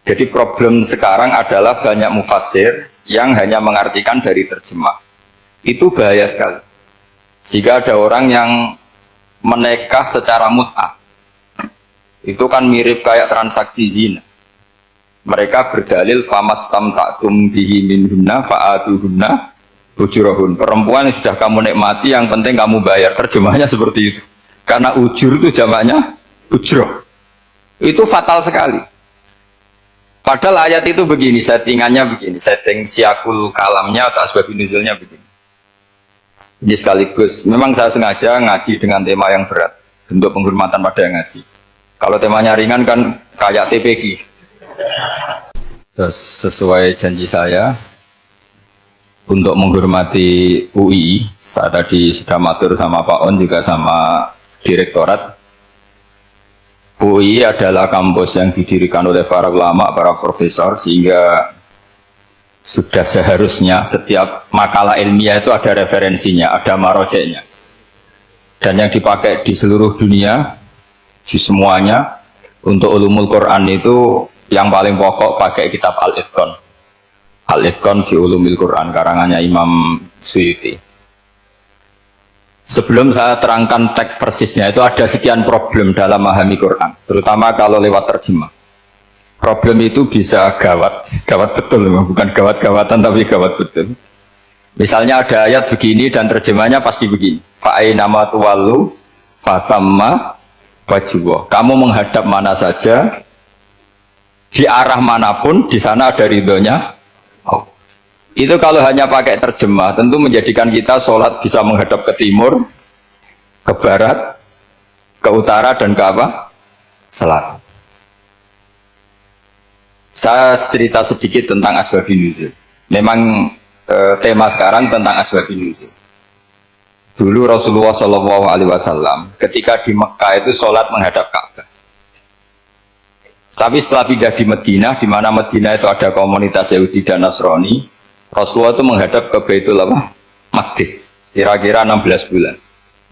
Jadi problem sekarang adalah banyak mufassir yang hanya mengartikan dari terjemah. Itu bahaya sekali. Jika ada orang yang menikah secara mut'ah, itu kan mirip kayak transaksi zina. Mereka berdalil famastam ta'tum bihi minhunna fa'atuhunna ujurahun. Perempuan yang sudah kamu nikmati, yang penting kamu bayar. Terjemahnya seperti itu. Karena ujur itu jamaknya ujroh. Itu fatal sekali. Padahal ayat itu begini, settingannya begini, setting siakul kalamnya atau asbab nuzulnya begini. Ini sekaligus, memang saya sengaja ngaji dengan tema yang berat, bentuk penghormatan pada yang ngaji. Kalau temanya ringan kan kayak TPG. Terus sesuai janji saya, untuk menghormati UI, saya tadi sudah matur sama Pak On juga sama Direktorat. UI adalah kampus yang didirikan oleh para ulama, para profesor, sehingga sudah seharusnya setiap makalah ilmiah itu ada referensinya, ada marojeknya. Dan yang dipakai di seluruh dunia, di semuanya, untuk ulumul Quran itu yang paling pokok pakai kitab Al-Itqan. Al-Itqan fi ulumil Quran, karangannya Imam Suyuti. Sebelum saya terangkan teks persisnya, itu ada sekian problem dalam memahami Quran, terutama kalau lewat terjemah. Problem itu bisa gawat betul, bukan gawat-gawatan tapi gawat betul. Misalnya ada ayat begini dan terjemahnya pasti begini. Fa'ainama tuwallu fasamma wajhuwah. Kamu menghadap mana saja, di arah manapun, di sana ada ridhonya. Oh. Itu kalau hanya pakai terjemah, tentu menjadikan kita sholat bisa menghadap ke timur, ke barat, ke utara, dan ke apa? Selatan. Saya cerita sedikit tentang asbabun nuzul. Memang tema sekarang tentang asbabun nuzul. Dulu Rasulullah SAW ketika di Mekah itu sholat menghadap Ka'bah. Tapi setelah pindah di Madinah, di mana Madinah itu ada komunitas Yahudi dan Nasrani, Rasulullah itu menghadap ke Baitul Maqdis, kira-kira 16 bulan.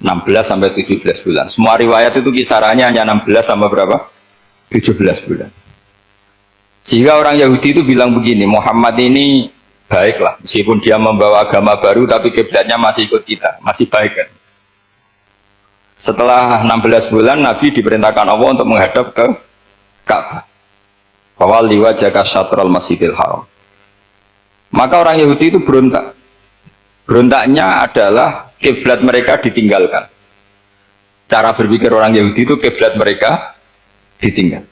16 sampai 17 bulan. Semua riwayat itu kisarannya hanya 16 sampai berapa? 17 bulan. Sehingga orang Yahudi itu bilang begini, Muhammad ini baiklah, meskipun dia membawa agama baru, tapi kiblatnya masih ikut kita, masih baik kan. Setelah 16 bulan, Nabi diperintahkan Allah untuk menghadap ke Ka'bah. Fawal liwajhaka syatral masjidil haram. Maka orang Yahudi itu berontak. Berontaknya adalah kiblat mereka ditinggalkan. Cara berpikir orang Yahudi itu kiblat mereka ditinggal.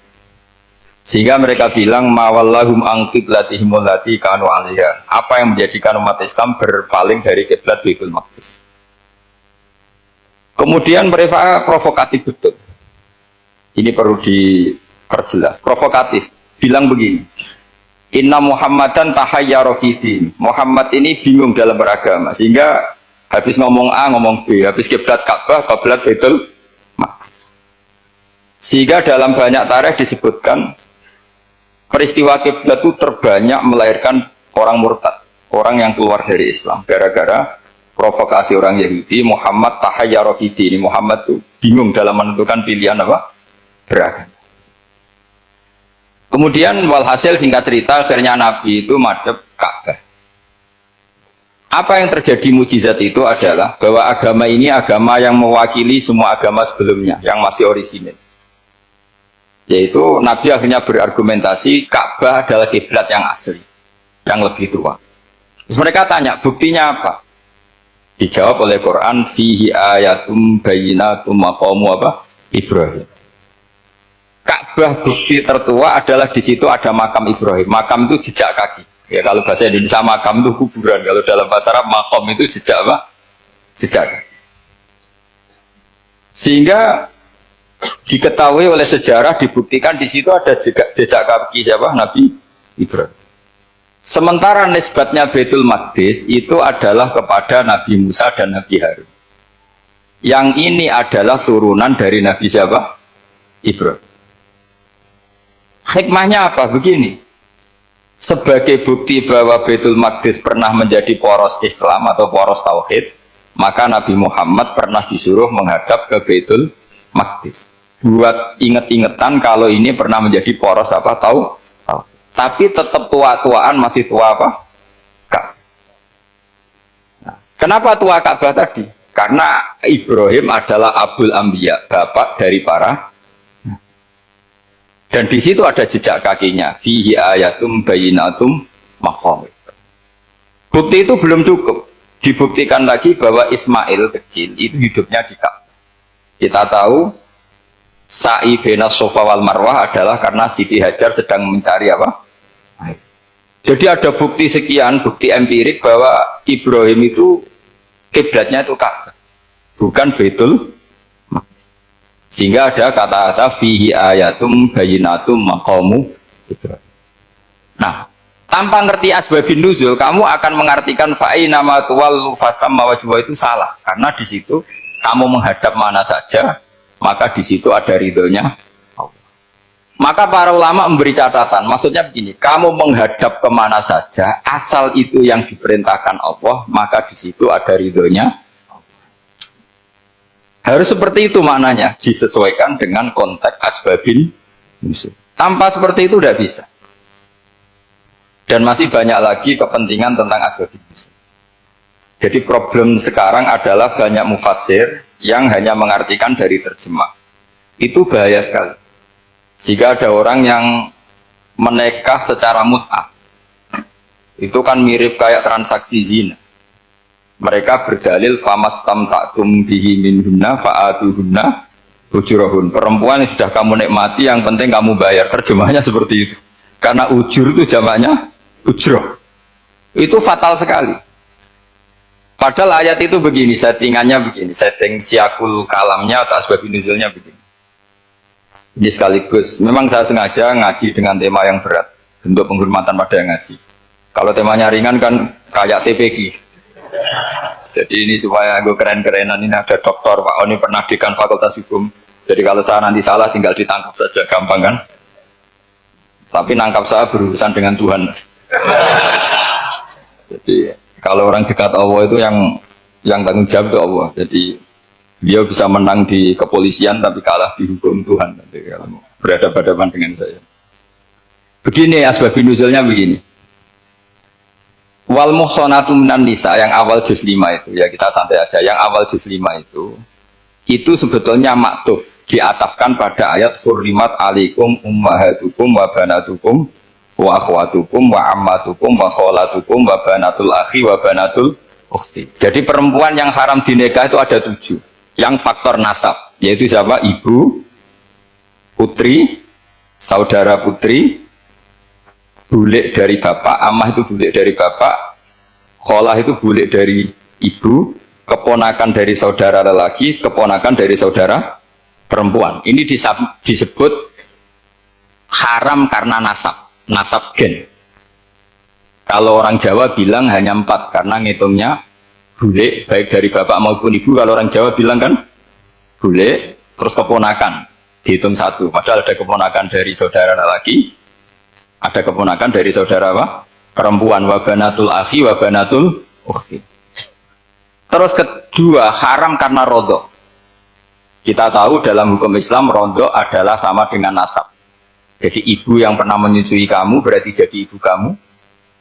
Sehingga mereka bilang mawallahum an qiblatihim allati kanu 'alaiha. Apa yang menjadikan umat Islam berpaling dari kiblat Baitul Maqdis. Kemudian mereka provokatif betul. Ini perlu diperjelas. Provokatif. Bilang begini. Inna Muhammadan tahayyara fidin. Muhammad ini bingung dalam beragama, sehingga habis ngomong A ngomong B, habis kiblat Ka'bah kiblat Baitul Maqdis. Sehingga dalam banyak tarikh disebutkan peristiwa kiblat itu terbanyak melahirkan orang murtad, orang yang keluar dari Islam gara-gara provokasi orang Yahudi. Muhammad tahayyara fidin. Muhammad itu bingung dalam menentukan pilihan apa? Beragama. Kemudian walhasil singkat cerita akhirnya Nabi itu madhep Ka'bah. Apa yang terjadi mujizat itu adalah bahwa agama ini agama yang mewakili semua agama sebelumnya yang masih orisinil. Yaitu Nabi akhirnya berargumentasi Ka'bah adalah kiblat yang asli, yang lebih tua. Terus mereka tanya, buktinya apa? Dijawab oleh Quran, fihi ayatum bayyinatum maqamu apa? Ibrahim. Ka'bah bukti tertua adalah di situ ada makam Ibrahim. Makam itu jejak kaki. Ya kalau bahasa Indonesia makam itu kuburan. Kalau dalam bahasa Arab makom itu jejak apa? Jejak kaki. Sehingga diketahui oleh sejarah, dibuktikan di situ ada jejak kaki siapa? Nabi Ibrahim. Sementara nisbatnya Baitul Maqdis itu adalah kepada Nabi Musa dan Nabi Harun. Yang ini adalah turunan dari Nabi siapa? Ibrahim. Hikmahnya apa? Begini, sebagai bukti bahwa Baitul Maqdis pernah menjadi poros Islam atau poros Tauhid, maka Nabi Muhammad pernah disuruh menghadap ke Baitul Maqdis. Buat inget-ingetan kalau ini pernah menjadi poros apa? Tauhid. tapi tetap tua-tuaan masih tua apa? Ka'bah. Nah, kenapa tua Ka'bah tadi? Karena Ibrahim adalah Abul Anbiya, bapak dari para, dan di situ ada jejak kakinya. Fihi ayatum bayinatum maqam. Bukti itu belum cukup. Dibuktikan lagi bahwa Ismail kecil itu hidupnya di Ka'bah. Kita tahu sa'i baina Safa wal Marwah adalah karena Siti Hajar sedang mencari apa? Jadi ada bukti sekian, bukti empirik bahwa Ibrahim itu kiblatnya itu Ka'bah, bukan Baitul. Sehingga ada kata-kata fihi ayatum bayinatum maqamu Ibrahim. Nah, tanpa ngerti asbabun nuzul, kamu akan mengartikan fa'ina ma tuwallu fasamma wajhu itu salah. Karena di situ kamu menghadap mana saja, maka di situ ada ridhonya Allah. Maka para ulama memberi catatan, maksudnya begini, kamu menghadap kemana saja, asal itu yang diperintahkan Allah, maka di situ ada ridhonya Allah. Harus seperti itu maknanya, disesuaikan dengan konteks asbabin nuzul. Tanpa seperti itu tidak bisa. Dan masih banyak lagi kepentingan tentang asbabun nuzul. Jadi problem sekarang adalah banyak mufassir yang hanya mengartikan dari terjemah. Itu bahaya sekali. Jika ada orang yang menikah secara mut'ah, itu kan mirip kayak transaksi zina. Mereka berdalil famastamta'tum bihi minhunna fa'atuhunna ujurahun. Perempuan yang sudah kamu nikmati, yang penting kamu bayar. Terjemahnya seperti itu. Karena ujur itu jamaknya ujroh. Itu fatal sekali. Padahal ayat itu begini, settingannya begini, setting siakul kalamnya atau asbabun nuzulnya begini. Ini sekaligus, memang saya sengaja ngaji dengan tema yang berat, bentuk penghormatan pada yang ngaji. Kalau temanya ringan kan kayak TPG. Jadi ini supaya gue keren-kerenan, ini ada doktor, Pak Oni pernah dekan Fakultas Hukum. Jadi kalau saya nanti salah tinggal ditangkap saja, gampang kan? Tapi nangkap saya berurusan dengan Tuhan. Jadi kalau orang dekat Allah itu yang tanggung jawab itu Allah. Jadi dia bisa menang di kepolisian tapi kalah di hukum Tuhan. Jadi kalau berhadapan-hadapan dengan saya. Begini asbabun nuzulnya begini. Wal muhsanatu minan nisa yang awal juz 5 itu ya kita santai aja. Yang awal juz 5 itu sebetulnya maktuf, diatafkan pada ayat hurrimat alaikum ummahatukum wa banatukum wa akhwatukum wa ammatukum wa kholatukum wa banatul akhi wa banatul ukhti. Jadi perempuan yang haram dinikah itu ada 7 yang faktor nasab, yaitu siapa? Ibu, putri, saudara putri, bulik dari bapak, ammah itu bulik dari bapak, kholah itu bulik dari ibu, keponakan dari saudara lelaki, keponakan dari saudara perempuan. Ini disebut haram karena nasab. Nasab gen. Kalau orang Jawa bilang hanya 4 karena ngitungnya bule baik dari bapak maupun ibu. Kalau orang Jawa bilang kan bule terus keponakan dihitung 1. Padahal ada keponakan dari saudara laki, ada keponakan dari saudara apa? Perempuan. Wabanatul akhi wabanatul ukhti. Terus kedua haram karena rodok. Kita tahu dalam hukum Islam rodok adalah sama dengan nasab. Jadi ibu yang pernah menyusui kamu berarti jadi ibu kamu,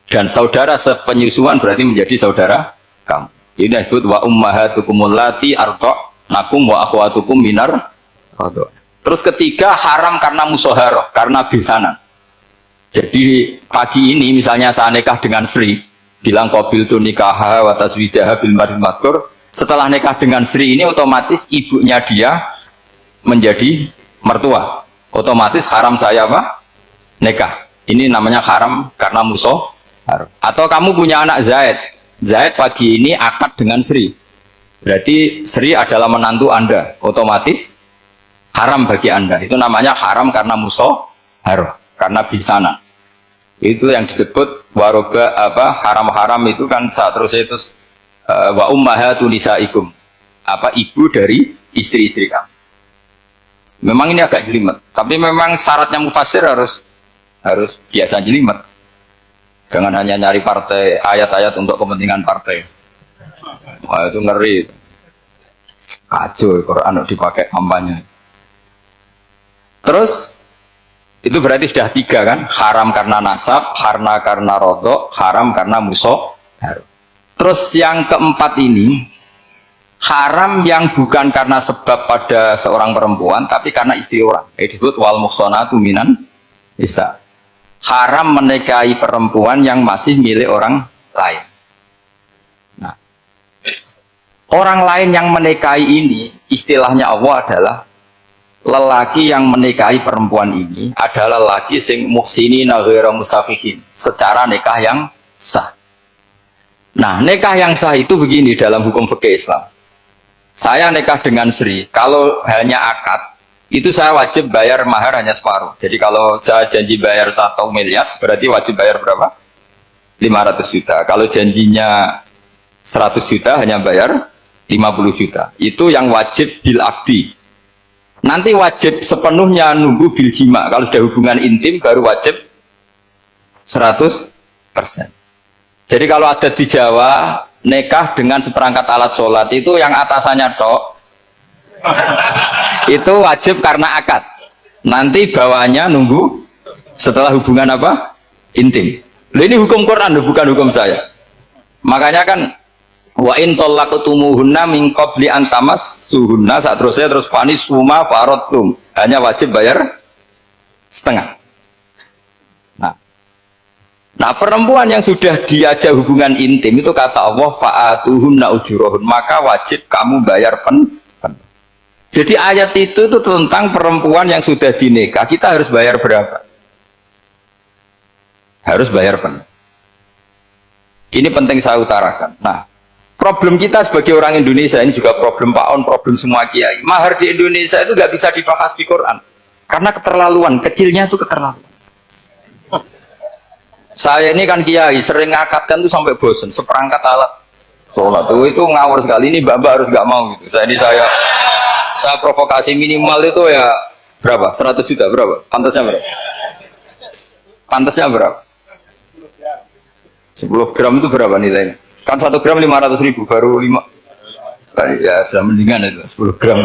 dan saudara sepenyusuan berarti menjadi saudara kamu. Ini disebut wa ummahatukum allati arda'nakum wa akhwatukum minar radha'. Terus ketiga haram karena musoharoh, karena besanan. Jadi pagi ini misalnya saya nikah dengan Sri, bilang qabil tu nikah wa taswijaha bil mar'il madkur. Setelah nikah dengan Sri ini otomatis ibunya dia menjadi mertua. Otomatis haram saya apa? Nikah. Ini namanya haram karena musuh. Atau kamu punya anak Zaid. Zaid pagi ini akad dengan Sri. Berarti Sri adalah menantu Anda. Otomatis haram bagi Anda. Itu namanya haram karena musuh. Karena bisanan. Itu yang disebut waroba apa haram-haram itu kan saat terus itu wa ummahatu nisaikum. Apa ibu dari istri-istri kamu. Memang ini agak jelimet, tapi memang syaratnya mufassir harus biasa jelimet. Jangan hanya nyari partai ayat-ayat untuk kepentingan partai. Wah itu ngeri. Kacau Quran dipakai kampanye. Terus Itu berarti sudah 3 kan? Haram karena nasab, karena rodok, haram karena musohar. Terus yang keempat ini, haram yang bukan karena sebab pada seorang perempuan, tapi karena istri orang. Disebut wal muhsanatu minan nisa. Haram menikahi perempuan yang masih milik orang lain. Nah, orang lain yang menikahi ini, istilahnya Allah adalah lelaki yang menikahi perempuan ini adalah lelaki sing muhsini ghairu musafihin, secara nikah yang sah. Nah, nikah yang sah itu begini dalam hukum fikih Islam. Saya nikah dengan Sri, kalau hanya akad, itu saya wajib bayar mahar hanya separuh. Jadi kalau saya janji bayar 1 miliar, berarti wajib bayar berapa? 500 juta. Kalau janjinya 100 juta, hanya bayar 50 juta. Itu yang wajib bil akdi. Nanti wajib sepenuhnya nunggu bil jima. Kalau sudah hubungan intim baru wajib 100%. Jadi kalau ada di Jawa nikah dengan seperangkat alat sholat itu yang atasannya tok itu wajib karena akad. Nanti bawahnya nunggu setelah hubungan apa? Intim. Loh, ini hukum Quran bukan hukum saya. Makanya kan wa in talaqtumuhunna min qabli an tamassuhunna, saat terusnya terus fanis suma faradtum, hanya wajib bayar setengah. Nah, perempuan yang sudah diajak hubungan intim itu kata Allah fa'atuhunna ujurahun, maka wajib kamu bayar pen. Jadi ayat itu tentang perempuan yang sudah dinikah, kita harus bayar berapa? Harus bayar pen. Ini penting saya utarakan. Nah, problem kita sebagai orang Indonesia ini juga problem Pak On, problem semua kiai. Mahar di Indonesia itu nggak bisa dibahas di Quran karena keterlaluan, kecilnya itu keterlaluan. Saya ini kan kiai, sering ngakatkan tuh sampai bosan, seperangkat alat sholat itu ngawur sekali. Ini mbak harus nggak mau gitu. Saya provokasi minimal itu ya berapa? 100 juta berapa? Pantasnya berapa? Pantasnya berapa? 10 gram itu berapa nilainya? Kan 1 gram 500.000 baru 5. Ya sudah mendingan itu 10 gram.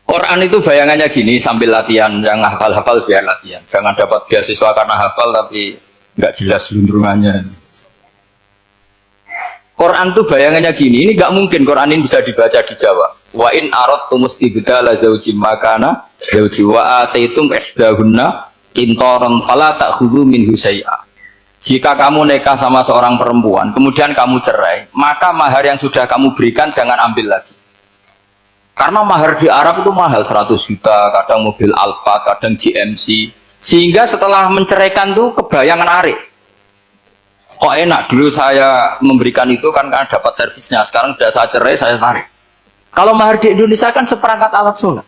Quran itu bayangannya gini, sambil latihan, yang hafal-hafal biar latihan. Jangan dapat beasiswa karena hafal tapi nggak jelas jelundrungannya. Quran itu bayangannya gini, ini nggak mungkin Quran ini bisa dibaca di Jawa. Wa in aradtum istibdala zaujim makana zauji wa ataitum ihdahunna qintaran fala ta'khudhu minhu syai'a. Jika kamu nikah sama seorang perempuan, kemudian kamu cerai, maka mahar yang sudah kamu berikan jangan ambil lagi. Karena mahar di Arab itu mahal, 100 juta, kadang mobil Alphard, kadang GMC. Sehingga setelah menceraikan tuh kebayangan arik. Kok enak, dulu saya memberikan itu kan karena dapat servisnya, sekarang sudah saya cerai, saya tarik. Kalau mahar di Indonesia kan seperangkat alat sholat.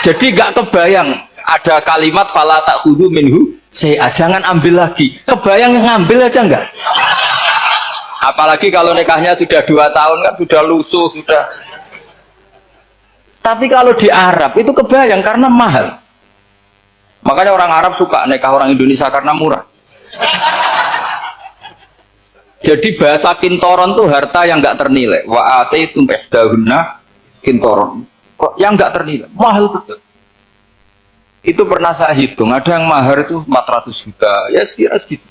Jadi gak kebayang ada kalimat fala ta'khudhu minhu syai'a, jangan ambil lagi. Kebayang ngambil aja enggak? Apalagi kalau nikahnya sudah 2 tahun kan sudah lusuh, sudah. Tapi kalau di Arab itu kebayang karena mahal. Makanya orang Arab suka nikah orang Indonesia karena murah. Jadi bahasa kintoron tuh harta yang nggak ternilai. Wa ataitum ihdahunna kintoron. Kok yang nggak ternilai? Mahal betul. Itu pernah saya hitung, ada yang mahar itu 400 juta. Ya sekira segitu.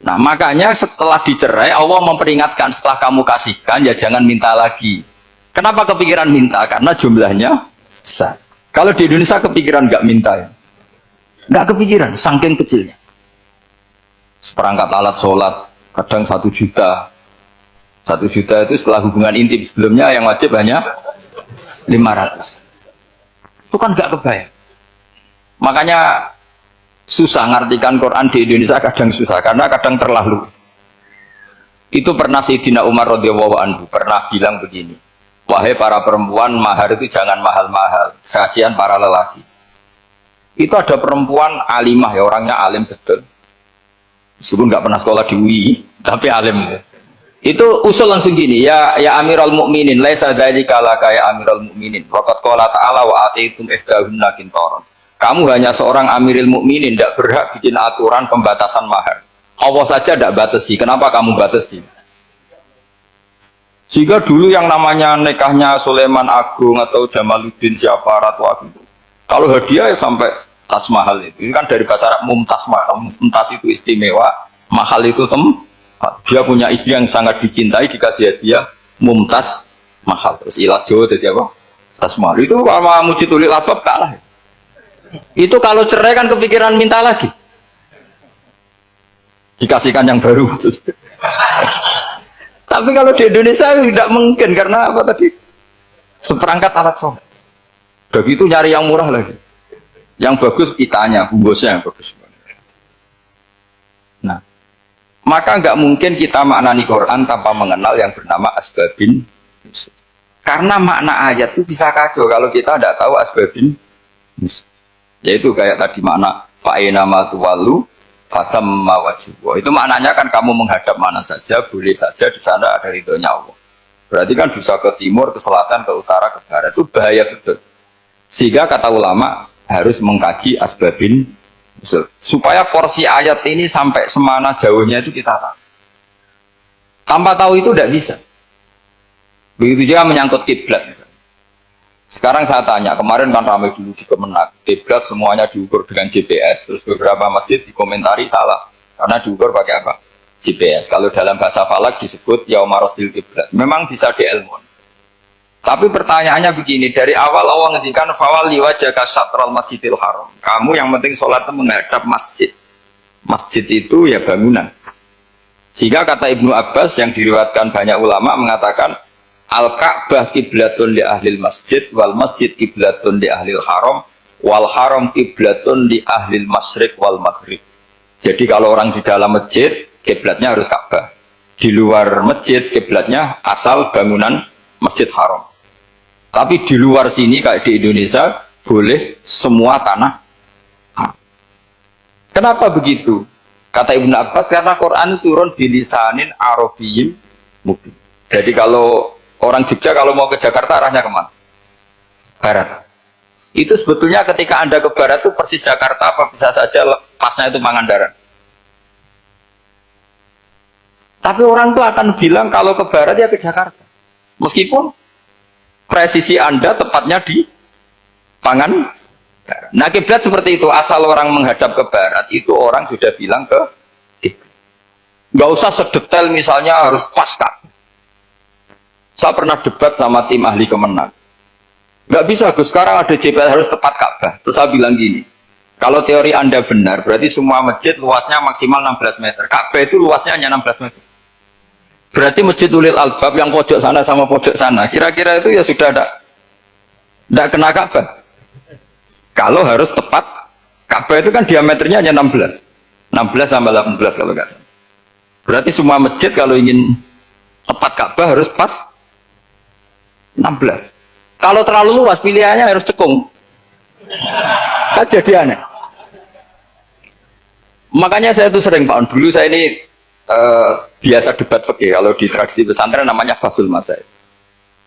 Nah, makanya setelah dicerai Allah memperingatkan, setelah kamu kasihkan ya jangan minta lagi. Kenapa kepikiran minta? Karena jumlahnya besar. Kalau di Indonesia kepikiran nggak minta ya? Nggak kepikiran, saking kecilnya. Seperangkat alat sholat, kadang 1 juta. 1 juta itu setelah hubungan intim, sebelumnya yang wajib hanya 500. Itu kan nggak kebayang. Makanya susah ngartikan Quran di Indonesia, kadang susah, karena kadang terlalu. Itu pernah Sayyidina Umar radhiyallahu anhu pernah bilang begini. Wahai para perempuan, mahar itu jangan mahal-mahal, kasihan para lelaki. Itu ada perempuan alimah ya, orangnya alim betul. Meskipun nggak pernah sekolah di UI, tapi alim ya. Itu usul langsung gini, ya Amirul Mukminin, laisa dzalika laka ya Amirul Mukminin. Waqad qala ta'ala wa ataitum ihdahunna qintaran. Kamu hanya seorang Amirul Mukminin, tidak berhak bikin aturan pembatasan mahar. Allah saja tidak batasi, kenapa kamu batasi? Sehingga dulu yang namanya nikahnya Sulaiman Agung atau Jamaluddin siapa Ratu Agung, kalau hadiah ya sampai tas mahal itu. Ini kan dari bahasa Arab mumtaz mahal. Mumtaz itu istimewa, mahal itu dia punya istri yang sangat dicintai, dikasih hadiah mumtaz mahal. Terus ilajo jadi apa? Tas mahal. Itu sama Mujitulil Albab kalah. Itu kalau cerai kan kepikiran minta lagi. Dikasihkan yang baru. Tapi kalau di Indonesia tidak mungkin karena apa tadi? Seperangkat alat sholat. Begitu nyari yang murah lagi. Yang bagus kitanya, bungkusnya yang bagus. Nah, maka nggak mungkin kita maknani Quran tanpa mengenal yang bernama asbabin. Karena makna ayat itu bisa kacau kalau kita tidak tahu asbabin. Yaitu kayak tadi makna fa'ina ma tuwallu fasamma wajhu. Itu maknanya kan kamu menghadap mana saja, boleh saja di sana ada ridhonya Allah. Berarti kan bisa ke timur, ke selatan, ke utara, ke barat. Itu bahaya betul. Sehingga kata ulama harus mengkaji asbabin supaya porsi ayat ini sampai semana jauhnya itu kita tahu. Tanpa tahu itu tidak bisa. Begitu juga menyangkut kiblat. Sekarang saya tanya, kemarin kan ramai dulu di Kemenak, kiblat semuanya diukur dengan GPS, terus beberapa masjid dikomentari salah, karena diukur pakai apa? GPS. Kalau dalam bahasa falak disebut yaumarosdil kiblat. Memang bisa diilmukan. Tapi pertanyaannya begini, dari awal Allah ngendikan fawali wajhaka syatral masjidil haram. Kamu yang penting sholat itu menghadap masjid. Masjid itu ya bangunan. Sehingga kata Ibnu Abbas yang diriwayatkan banyak ulama mengatakan Al-Ka'bah kiblatun li ahlil masjid wal masjid kiblatun li ahlil haram wal haram kiblatun li ahlil masyriq wal maghrib. Jadi kalau orang di dalam masjid kiblatnya harus Ka'bah. Di luar masjid kiblatnya asal bangunan Masjid Haram. Tapi di luar sini kayak di Indonesia boleh semua tanah. Kenapa begitu? Kata Ibnu Abbas karena Quran turun bilisanin Arabiyyin mubin. Jadi kalau orang Jogja kalau mau ke Jakarta arahnya kemana? Barat. Itu sebetulnya ketika Anda ke barat itu persis Jakarta apa bisa saja pasnya itu Pangandaran. Tapi orang itu akan bilang kalau ke barat ya ke Jakarta. Meskipun presisi Anda tepatnya di Pangandaran. Nah kiblat seperti itu, asal orang menghadap ke barat itu orang sudah bilang ke kiblat. Nggak usah sedetail misalnya harus pas Kak. Saya pernah debat sama tim ahli Kemenak. Nggak bisa Gus, sekarang ada GPS harus tepat Ka'bah. Terus saya bilang gini, kalau teori Anda benar, berarti semua masjid luasnya maksimal 16 meter. Ka'bah itu luasnya hanya 16 meter. Berarti Masjid Ulil Albab yang pojok sana sama pojok sana, kira-kira itu ya sudah tidak kena Ka'bah. Kalau harus tepat, Ka'bah itu kan diameternya hanya 16. 16 sampai 18 kalau nggak salah. Berarti semua masjid kalau ingin tepat Ka'bah harus pas 16. Kalau terlalu luas pilihannya harus cekung. Kan jadi aneh. Makanya saya itu sering Pak, dulu saya ini biasa debat fikih. Kalau di tradisi pesantren namanya Basul Masail.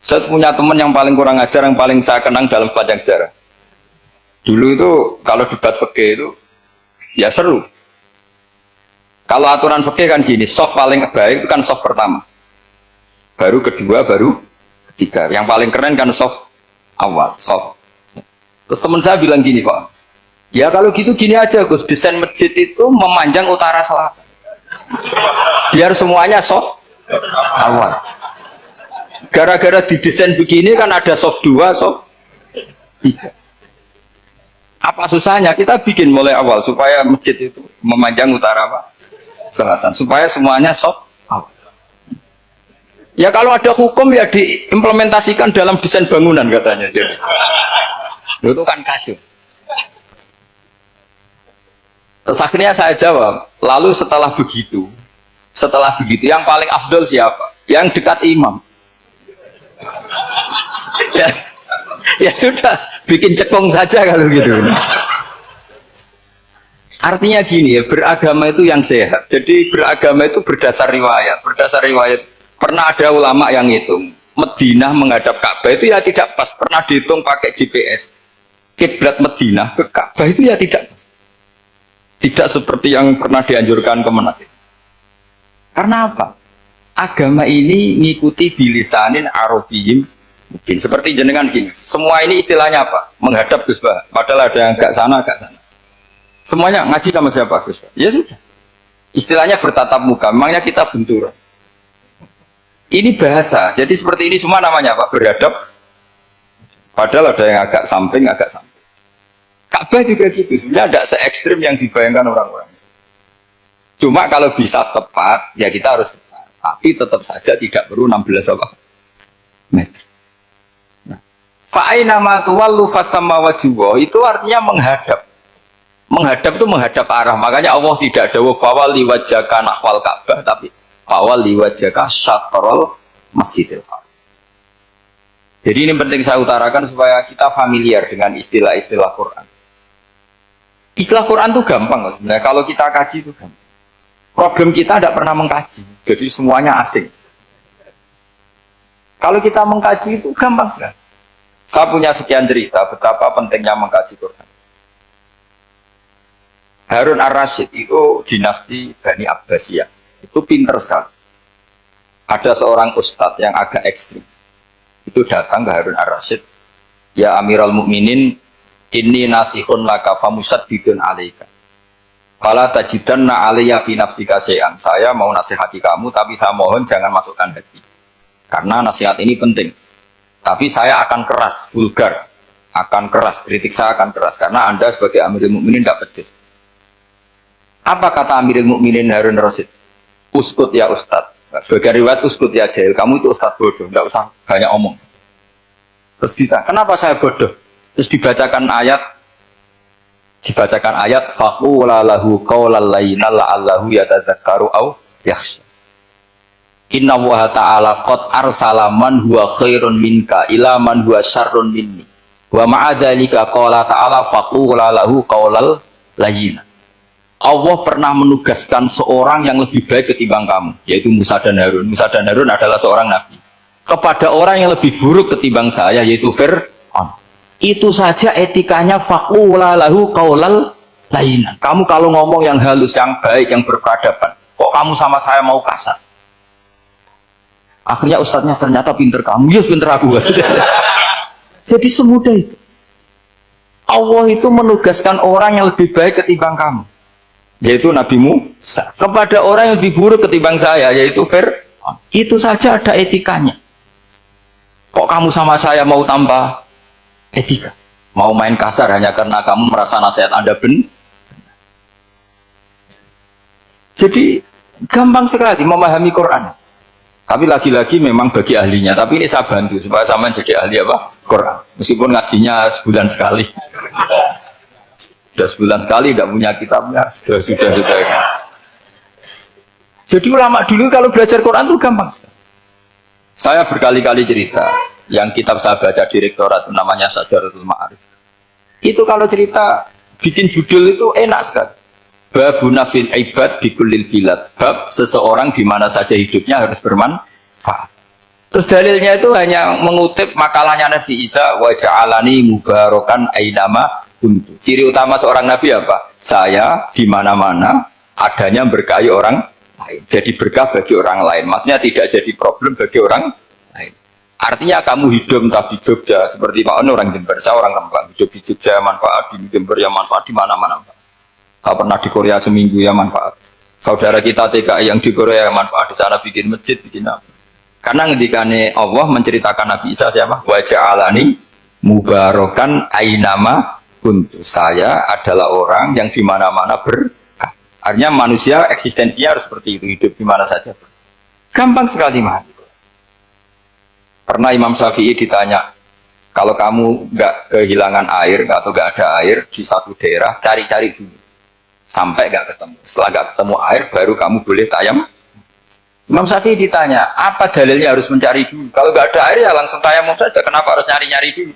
Saya punya teman yang paling kurang ajar, yang paling saya kenang dalam sepanjang sejarah. Dulu itu kalau debat fikih itu ya seru. Kalau aturan fikih kan gini, soft paling baik itu kan soft pertama. Baru kedua, baru ketiga. Yang paling keren kan soft awal, soft. Terus teman saya bilang gini Pak, ya kalau gitu gini aja Gus, desain masjid itu memanjang utara selatan. Biar semuanya soft awal. Gara-gara didesain begini kan ada soft 2, soft 3. Apa susahnya? Kita bikin mulai awal supaya masjid itu memanjang utara Pak, selatan. Supaya semuanya soft awal. Ya kalau ada hukum ya diimplementasikan dalam desain bangunan katanya. Jadi itu kan kacau. Terus akhirnya saya jawab, lalu setelah begitu yang paling afdol siapa? Yang dekat imam. Ya sudah, bikin cekung saja kalau gitu. Artinya gini ya, beragama itu yang sehat. Jadi beragama itu berdasar riwayat. Pernah ada ulama yang hitung Madinah menghadap Ka'bah itu ya tidak pas. Pernah dihitung pakai GPS. Kiblat Madinah ke Ka'bah itu ya tidak pas. Tidak seperti yang pernah dianjurkan Kemenak. Karena apa? agama ini ngikuti bilisanin Arabiyyin mungkin seperti jenengan gini. Semua ini istilahnya apa? Menghadap Gus Bah. Padahal ada yang agak sana, agak sana. Semuanya ngaji sama siapa Gus Bah? Ya sudah. Istilahnya bertatap muka. Memangnya kita benturan. Ini bahasa. Jadi seperti ini semua namanya apa? Berhadap. Padahal ada yang agak samping, agak samping. Ka'bah juga gitu. Sebenarnya tidak se-ekstrim yang dibayangkan orang-orang. Cuma kalau bisa tepat, ya kita harus tepat. Tapi tetap saja tidak perlu 16 meter. Nah, fa'aina ma tuwallu fasamma wajhuhu itu artinya menghadap. Menghadap itu menghadap arah. Makanya Allah tidak ada fawalli wajhaka nahwal Ka'bah, tapi fawalli wajhaka syatrul Masjidil Haram. Jadi ini penting saya utarakan supaya kita familiar dengan istilah-istilah Quran. Istilah Quran itu gampang sebenarnya. Kalau kita kaji itu gampang. Problem kita tidak pernah mengkaji. Jadi semuanya asing. Kalau kita mengkaji itu gampang sekali. Saya punya sekian cerita betapa pentingnya mengkaji Quran. Harun ar-Rasyid itu dinasti Bani Abbasiyah. Itu pinter sekali. Ada seorang ustadz yang agak ekstrim. Itu datang ke Harun ar-Rasyid. Ya Amirul Mukminin, inni nasihun laka famusaddidun alaika. Fala tajidanna alayya fi nafsika syai'an. Saya mau nasihati kamu, tapi saya mohon jangan masukkan hati. Karena nasihat ini penting. Tapi saya akan keras, vulgar. Akan keras, kritik saya akan keras. Karena Anda sebagai Amirul Mukminin tidak becus. Apa kata Amirul Mukminin Harun ar-Rasyid? Uskut ya Ustadz. Sebagai riwayat uskut ya jahil. Kamu itu Ustadz bodoh, tidak usah banyak omong. Terus kita, kenapa saya bodoh? Terus dibacakan ayat faqula lahu qaulal layyina la'allahu yatadzakkaru aw yakhsha. Inna wa ta'ala qad arsala man huwa khairun minka ila man huwa syarrun minni. Wa ma'a dzalika qala ta'ala faqula lahu qaulal layyina. Allah pernah menugaskan seorang yang lebih baik ketimbang kamu, yaitu Musa dan Harun. Musa dan Harun adalah seorang nabi. Kepada orang yang lebih buruk ketimbang saya, yaitu Fir'aun. Itu saja etikanya faqula lahu qaulal layyina. Kamu kalau ngomong yang halus, yang baik, yang berperadaban, kok kamu sama saya mau kasar? Akhirnya ustadznya ternyata pinter kamu, ya pinter aku. Jadi semudah itu. Allah itu menugaskan orang yang lebih baik ketimbang kamu, yaitu Nabi Musa, kepada orang yang lebih buruk ketimbang saya, yaitu Fir'aun. Itu saja ada etikanya. Kok kamu sama saya mau tambah etika? Mau main kasar hanya karena kamu merasa nasihat Anda benar? Jadi gampang sekali memahami Quran. Tapi lagi-lagi memang bagi ahlinya. Tapi ini saya bantu supaya sama jadi ahli apa? Quran. Meskipun ngajinya sebulan sekali. Sudah sebulan sekali tidak punya kitabnya. Sudah. Jadi ulama dulu kalau belajar Quran itu gampang sekali. Saya berkali-kali cerita, yang kitab saya baca di rektorat namanya Syajaratul Ma'arif. Itu kalau cerita bikin judul itu enak sekali. Babuna fil ibad bikullil bilad. Bab seseorang di mana saja hidupnya harus bermanfaat. Terus dalilnya itu hanya mengutip makalahnya Nabi Isa, wa ja'alani mubarakan ainama kuntu. Ciri utama seorang nabi apa? Saya di mana-mana adanya berkahi orang lain. Jadi berkah bagi orang lain. Maksudnya tidak jadi problem bagi orang lain. Artinya kamu hidup entah di Jogja seperti Pak Ono orang Jember, saya orang Rembang. Hidup di Jogja manfaat, di Jember ya manfaat, di mana-mana. Saya pernah di Korea seminggu ya manfaat. Saudara kita TKI yang di Korea manfaat, di sana bikin masjid, bikin apa. Karena ngendikane Allah menceritakan Nabi Isa siapa? Wa ja'alani mubarakan ainama kuntu. Saya adalah orang yang di mana-mana berkah. Artinya manusia eksistensinya harus seperti itu, hidup di mana saja. Gampang sekali mah. Pernah Imam Syafi'i ditanya, kalau kamu nggak kehilangan air atau nggak ada air di satu daerah, cari-cari dulu sampai nggak ketemu. Setelah nggak ketemu air, baru kamu boleh tayam. Imam Syafi'i ditanya, apa dalilnya harus mencari dulu? Kalau nggak ada air ya langsung tayamum saja. Kenapa harus nyari-nyari dulu?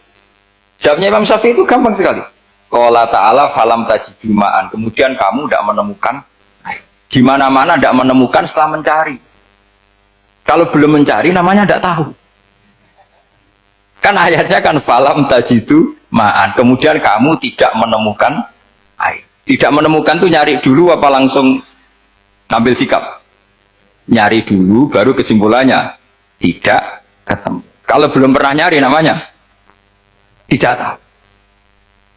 Jawabnya Imam Syafi'i itu gampang sekali. Qala ta'ala falam tajidu ma'an. Kemudian kamu tidak menemukan air. Di mana-mana tidak menemukan setelah mencari. Kalau belum mencari namanya tidak tahu. Kan ayatnya kan falam tajidu ma'an. Kemudian kamu tidak menemukan air. Tidak menemukan tuh nyari dulu apa langsung ngambil sikap? Nyari dulu, baru kesimpulannya tidak ketemu. Kalau belum pernah nyari namanya tidak tahu.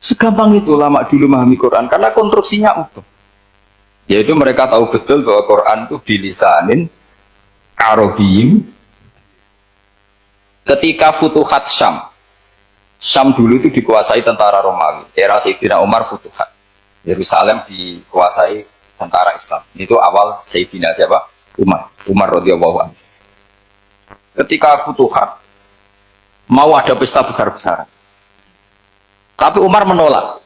Segampang itu ulama dulu memahami Quran karena konstruksinya utuh. Yaitu mereka tahu betul bahwa Quran itu bilisanin Arabiyyin. Ketika Futuhat Syam, Syam dulu itu dikuasai tentara Romawi. Era Sayyidina Umar Futuhat. Yerusalem dikuasai tentara Islam. Itu awal Sayyidina siapa? Umar radhiyallahu anhu. Ketika Futuhat mau ada pesta besar-besaran. Tapi Umar menolak.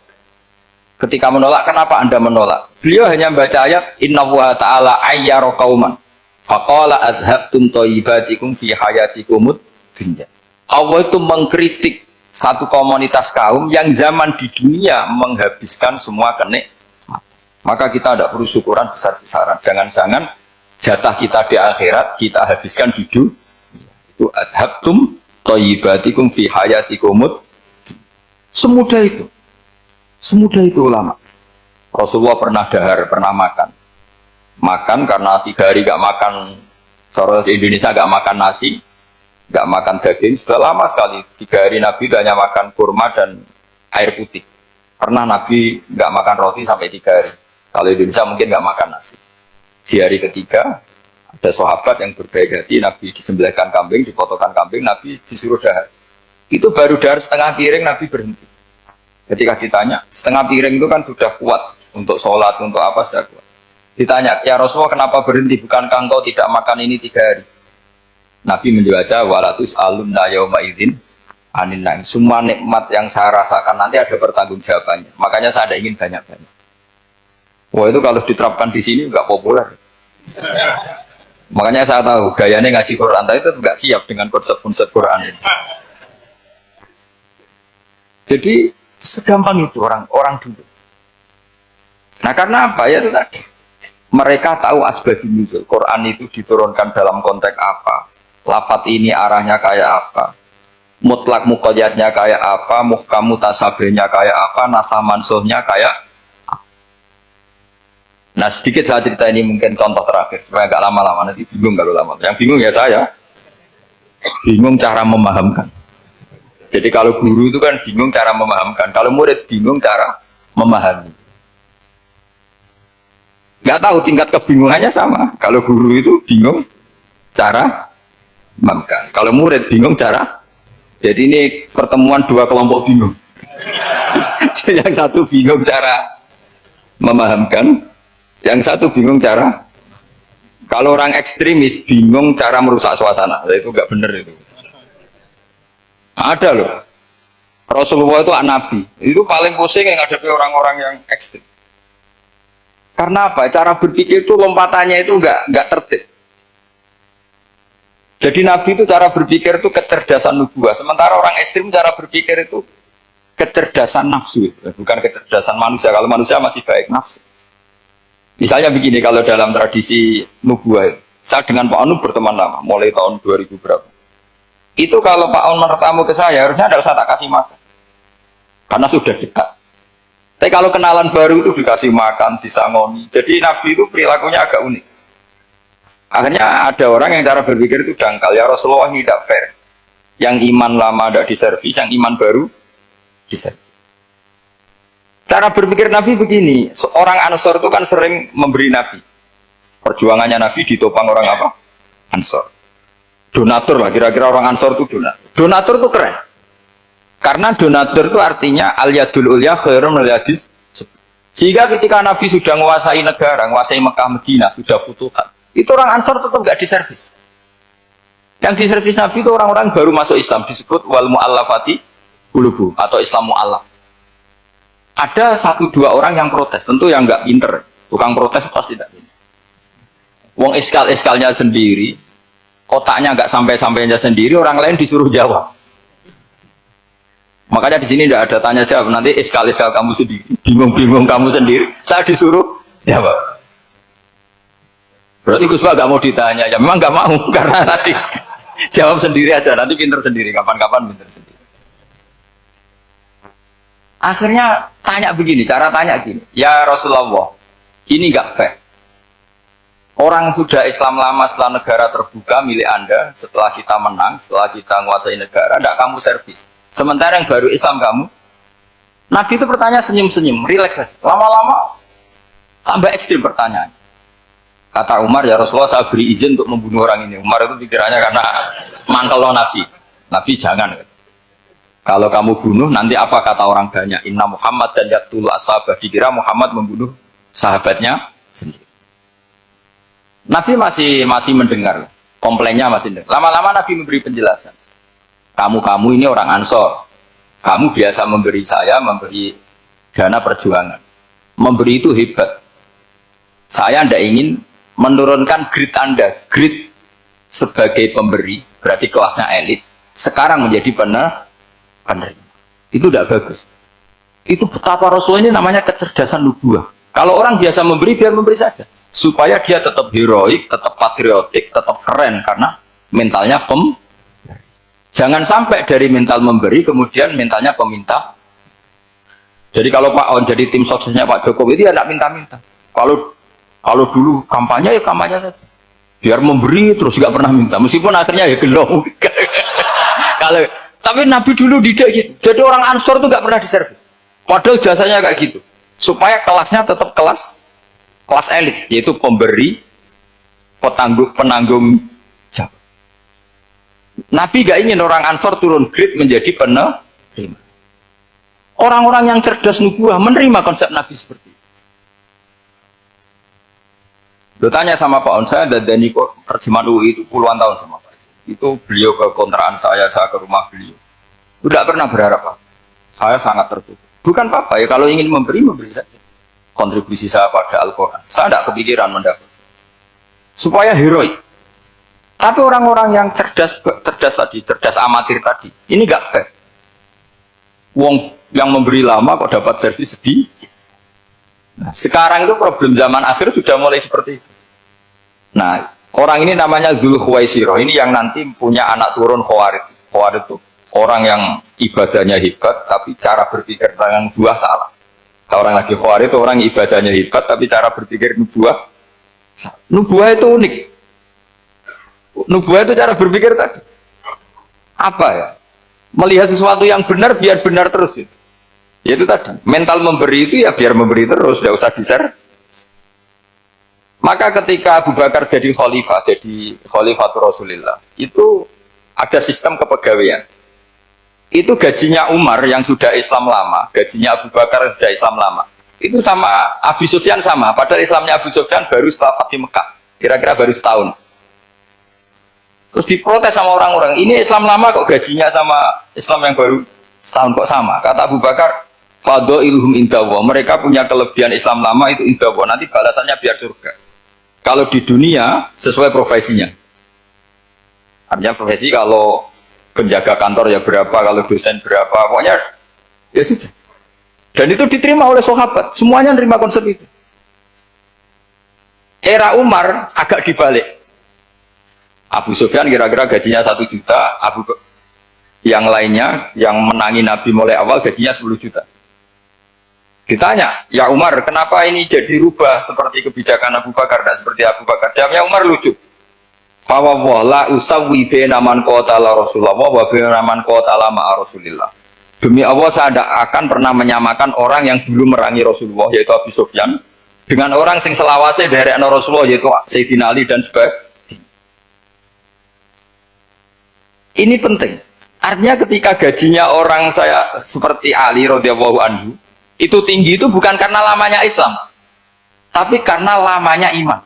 Ketika menolak, kenapa Anda menolak? Beliau hanya membaca ayat Inna wa ta'ala ayyara qauman faqala adhabtum thayyibatikum fi hayatikumud dunya. Allah itu mengkritik satu komunitas kaum yang zaman di dunia menghabiskan semua kenikmatan. Maka kita tidak perlu syukuran besar-besaran. Jangan-jangan jatah kita di akhirat kita habiskan di dunia. Itu adhabtum thayyibatikum fi hayatikumud. Semudah itu. Semudah itu ulama. Rasulullah pernah dahar, pernah makan. Makan karena 3 hari gak makan, kalau di Indonesia gak makan nasi, gak makan daging, sudah lama sekali. 3 hari Nabi hanya makan kurma dan air putih. Pernah Nabi gak makan roti sampai 3 hari. Kalau Indonesia mungkin gak makan nasi. Di hari ketiga, ada sahabat yang berbaik hati, Nabi disembelihkan kambing, dipotongkan kambing, Nabi disuruh dahar. Itu baru dahar setengah piring, Nabi berhenti. Ketika ditanya, setengah piring itu kan sudah kuat untuk sholat, untuk apa sudah kuat. Ditanya, ya Rasulullah kenapa berhenti? Bukankah engkau tidak makan ini 3 hari? Nabi menjawab, walatus alunna yauma idzin anin naim. Semua nikmat yang saya rasakan nanti ada pertanggungjawabannya. Makanya saya ada ingin banyak-banyak. Wah itu kalau diterapkan di sini nggak populer. Makanya saya tahu gayanya ngaji Quran itu nggak siap dengan konsep-konsep Quran ini. Jadi segampang itu orang dulu. Nah karena apa ya itu tadi? Mereka tahu asbabun nuzul. Quran itu diturunkan dalam konteks apa? Lafat ini arahnya kayak apa? Mutlak muqayyadnya kayak apa? Muhkam mutasabihnya kayak apa? Nasah mansuhnya kayak apa? Nah sedikit saya cerita ini mungkin contoh terakhir supaya agak lama-lama nanti bingung kalau lama. Yang bingung ya saya. Bingung cara memahamkan. Jadi kalau guru itu kan bingung cara memahamkan, kalau murid bingung cara memahami. Nggak tahu tingkat kebingungannya sama. Kalau guru itu bingung cara memahamkan, kalau murid bingung cara. Jadi ini pertemuan 2 kelompok bingung. Yang satu bingung cara memahamkan, yang satu bingung cara. Kalau orang ekstremis bingung cara merusak suasana, itu nggak benar itu. Ada loh. Rasulullah itu nabi. Itu paling pusing yang ngadepi orang-orang yang ekstrem. Karena apa? Cara berpikir itu lompatannya itu enggak tertib. Jadi nabi itu cara berpikir itu kecerdasan nubuah. Sementara orang ekstrem cara berpikir itu kecerdasan nafsu. Bukan kecerdasan manusia. Kalau manusia masih baik nafsu. Misalnya begini, kalau dalam tradisi nubuah, saya dengan Pak Anu berteman lama, mulai tahun 2000 berapa. Itu kalau Pak On bertamu ke saya, harusnya tidak usah tak kasih makan. Karena sudah dekat. Tapi kalau kenalan baru itu dikasih makan, disangoni. Jadi Nabi itu perilakunya agak unik. Akhirnya ada orang yang cara berpikir itu dangkal. Ya Rasulullah ini tidak fair. Yang iman lama tidak diservis, yang iman baru diservis. Cara berpikir Nabi begini. Seorang Ansor itu kan sering memberi Nabi. Perjuangannya Nabi ditopang orang apa? Ansor. Donatur lah, kira-kira orang Ansor itu donatur. Donatur itu keren. Karena donatur itu artinya al-yadul ulya khairun minal yadis. Sehingga ketika Nabi sudah menguasai negara, menguasai Mekah Madinah, sudah futuhat, itu orang Ansor tetap nggak diservis. Yang diservis Nabi itu orang-orang baru masuk Islam, disebut wal mu'allafati qulubuhum atau Islam mu'allaf. Ada 1-2 orang yang protes, tentu yang nggak pinter. Tukang protes pasti tidak pinter. Wong iskal-iskalnya sendiri, otaknya nggak sampai-sampainya sendiri, orang lain disuruh jawab. Makanya di sini tidak ada tanya jawab. Nanti iskal-iskal kamu sendiri, bingung-bingung kamu sendiri, saya disuruh jawab. Berarti Gus Pak nggak mau ditanya, ya memang nggak mau karena tadi jawab sendiri aja, nanti pinter sendiri, kapan-kapan pinter sendiri. Akhirnya tanya begini, cara tanya gini, ya Rasulullah, ini nggak fair. Orang sudah Islam lama setelah negara terbuka milik Anda, setelah kita menang, setelah kita menguasai negara, tidak kamu servis. Sementara yang baru Islam kamu, Nabi itu bertanya senyum-senyum, rileks saja. Lama-lama tambah ekstrim pertanyaan. Kata Umar, ya Rasulullah saya beri izin untuk membunuh orang ini. Umar itu pikirannya karena mantel Nabi. Nabi jangan. Kalau kamu bunuh, nanti apa kata orang banyak? Inna Muhammad dan Yatul Ashabah. Dikira Muhammad membunuh sahabatnya sendiri. Nabi masih mendengar, komplainnya masih mendengar. Lama-lama Nabi memberi penjelasan. Kamu ini orang Ansor. Kamu biasa memberi saya, memberi dana perjuangan. Memberi itu hebat. Saya tidak ingin menurunkan grade Anda. Grade sebagai pemberi, berarti kelasnya elit. Sekarang menjadi penerima. Itu tidak bagus. Itu betapa Rasul ini namanya kecerdasan nubuah. Kalau orang biasa memberi, biar memberi saja. Supaya dia tetap heroik, tetap patriotik, tetap keren. Karena mentalnya jangan sampai dari mental memberi, kemudian mentalnya peminta. Jadi kalau Pak On jadi tim suksesnya Pak Jokowi, dia tidak minta-minta. Kalau dulu kampanye, ya kampanye saja. Biar memberi, terus nggak pernah minta. Meskipun akhirnya ya gelong. Tapi Nabi dulu tidak gitu. Jadi orang Ansor itu nggak pernah diservis. Padahal jasanya kayak gitu. Supaya kelasnya tetap kelas elit, yaitu pemberi, penanggung jawab. Nabi gak ingin orang Ansor turun grade menjadi penerima. Orang-orang yang cerdas nubuah menerima konsep Nabi seperti itu. Lo tanya sama Pak On, saya dadani kok terjemahan UI itu puluhan tahun sama Pak. Itu beliau ke kontrakan saya ke rumah beliau. Tidak pernah berharap Pak. Saya sangat tertutup. Bukan apa-apa ya, kalau ingin memberi saja. Kontribusi saya pada Al-Quran. Saya tidak kepikiran mendapat. Supaya heroik. Tapi orang-orang yang cerdas amatir tadi, ini gak fair. Wong yang memberi lama kok dapat servis sedih. Nah, sekarang itu problem zaman akhir sudah mulai seperti itu. Nah, orang ini namanya Dzul Khuwaisirah. Ini yang nanti punya anak turun Khawarid. Khawarid itu orang yang ibadahnya hebat, tapi cara berpikir tentang buah salah. Orang lagi Khawarid itu orang ibadahnya hebat, tapi cara berpikir nubuah. Nubuah itu unik. Nubuah itu cara berpikir tadi. Apa ya? Melihat sesuatu yang benar, biar benar terus. Yaitu tadi. Mental memberi itu ya biar memberi terus, tidak usah di-share. Maka ketika Abu Bakar jadi khalifatul Rasulullah, itu ada sistem kepegawaian. Itu gajinya Umar yang sudah Islam lama, gajinya Abu Bakar yang sudah Islam lama. Itu sama Abu Sufyan sama, padahal Islamnya Abu Sufyan baru setelah Fathu Mekah, kira-kira baru setahun. Terus diprotes sama orang-orang, ini Islam lama kok gajinya sama Islam yang baru setahun kok sama. Kata Abu Bakar, fadhailuhum indallah, mereka punya kelebihan Islam lama itu indallah, nanti balasannya biar surga. Kalau di dunia sesuai profesinya. Artinya profesi kalau penjaga kantor ya berapa, kalau dosen berapa, pokoknya ya sudah. Dan itu diterima oleh sahabat, semuanya menerima konsep itu. Era Umar agak dibalik. Abu Sufyan kira-kira gajinya 1 juta, yang lainnya yang menangi Nabi mulai awal gajinya 10 juta. Ditanya, ya Umar, kenapa ini jadi rubah seperti kebijakan Abu Bakar, tidak seperti Abu Bakar? Jawabnya Umar lucu. Fawwah la usawwi baina man qatala Rasulullah wa baina man qatala ma'a Rasulillah. Demi Allah saya tidak akan pernah menyamakan orang yang dulu merangi Rasulullah yaitu Abu Sufyan dengan orang sing selawase dari Rasulullah yaitu Sayyidina Ali dan sebagainya. Ini penting. Artinya ketika gajinya orang saya seperti Ali radhiyallahu anhu itu tinggi itu bukan karena lamanya Islam, tapi karena lamanya iman.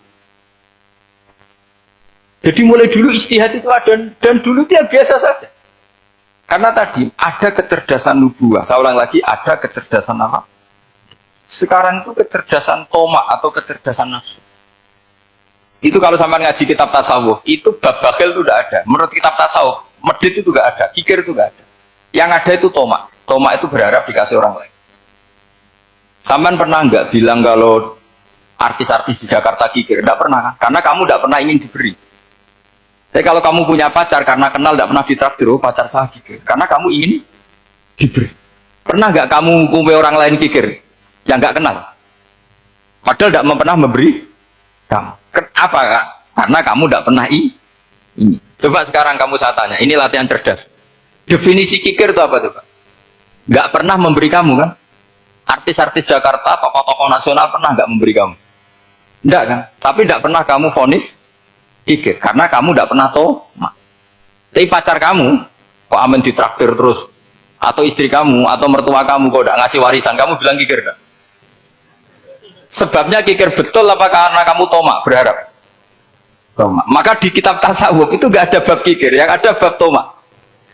Jadi mulai dulu ijtihad itu ada dan dulu dia biasa saja. Karena tadi ada kecerdasan nubuah. Saya ulang lagi, ada kecerdasan apa? Sekarang itu kecerdasan tomak atau kecerdasan nafsu. Itu kalau sampai ngaji kitab tasawuf, itu bab bakhil itu tidak ada. Menurut kitab tasawuf, medit itu tidak ada, kikir itu tidak ada. Yang ada itu tomak. Tomak itu berharap dikasih orang lain. Sampai pernah nggak bilang kalau artis-artis di Jakarta kikir? Tidak pernah kan? Karena kamu tidak pernah ingin diberi. Tapi kalau kamu punya pacar karena kenal tidak pernah ditraktir, oh pacar saya kikir. Karena kamu ingin diberi. Pernah nggak kamu kumpai orang lain kikir yang nggak kenal? Padahal tidak pernah memberi kamu. Apa kak? Karena kamu tidak pernah ini. Coba sekarang kamu saya tanya, ini latihan cerdas. Definisi kikir itu apa tuh Pak? Nggak pernah memberi kamu kan? Artis-artis Jakarta, tokoh-tokoh nasional pernah nggak memberi kamu? Enggak kan? Tapi tidak pernah kamu vonis kikir, karena kamu tidak pernah tomak. Tapi pacar kamu, kok aman ditraktir terus? Atau istri kamu, atau mertua kamu, kok tidak ngasih warisan, kamu bilang kikir kan? Sebabnya kikir betul apa karena kamu tomak, berharap? Tomak. Maka di kitab tasawuf itu nggak ada bab kikir, yang ada bab tomak.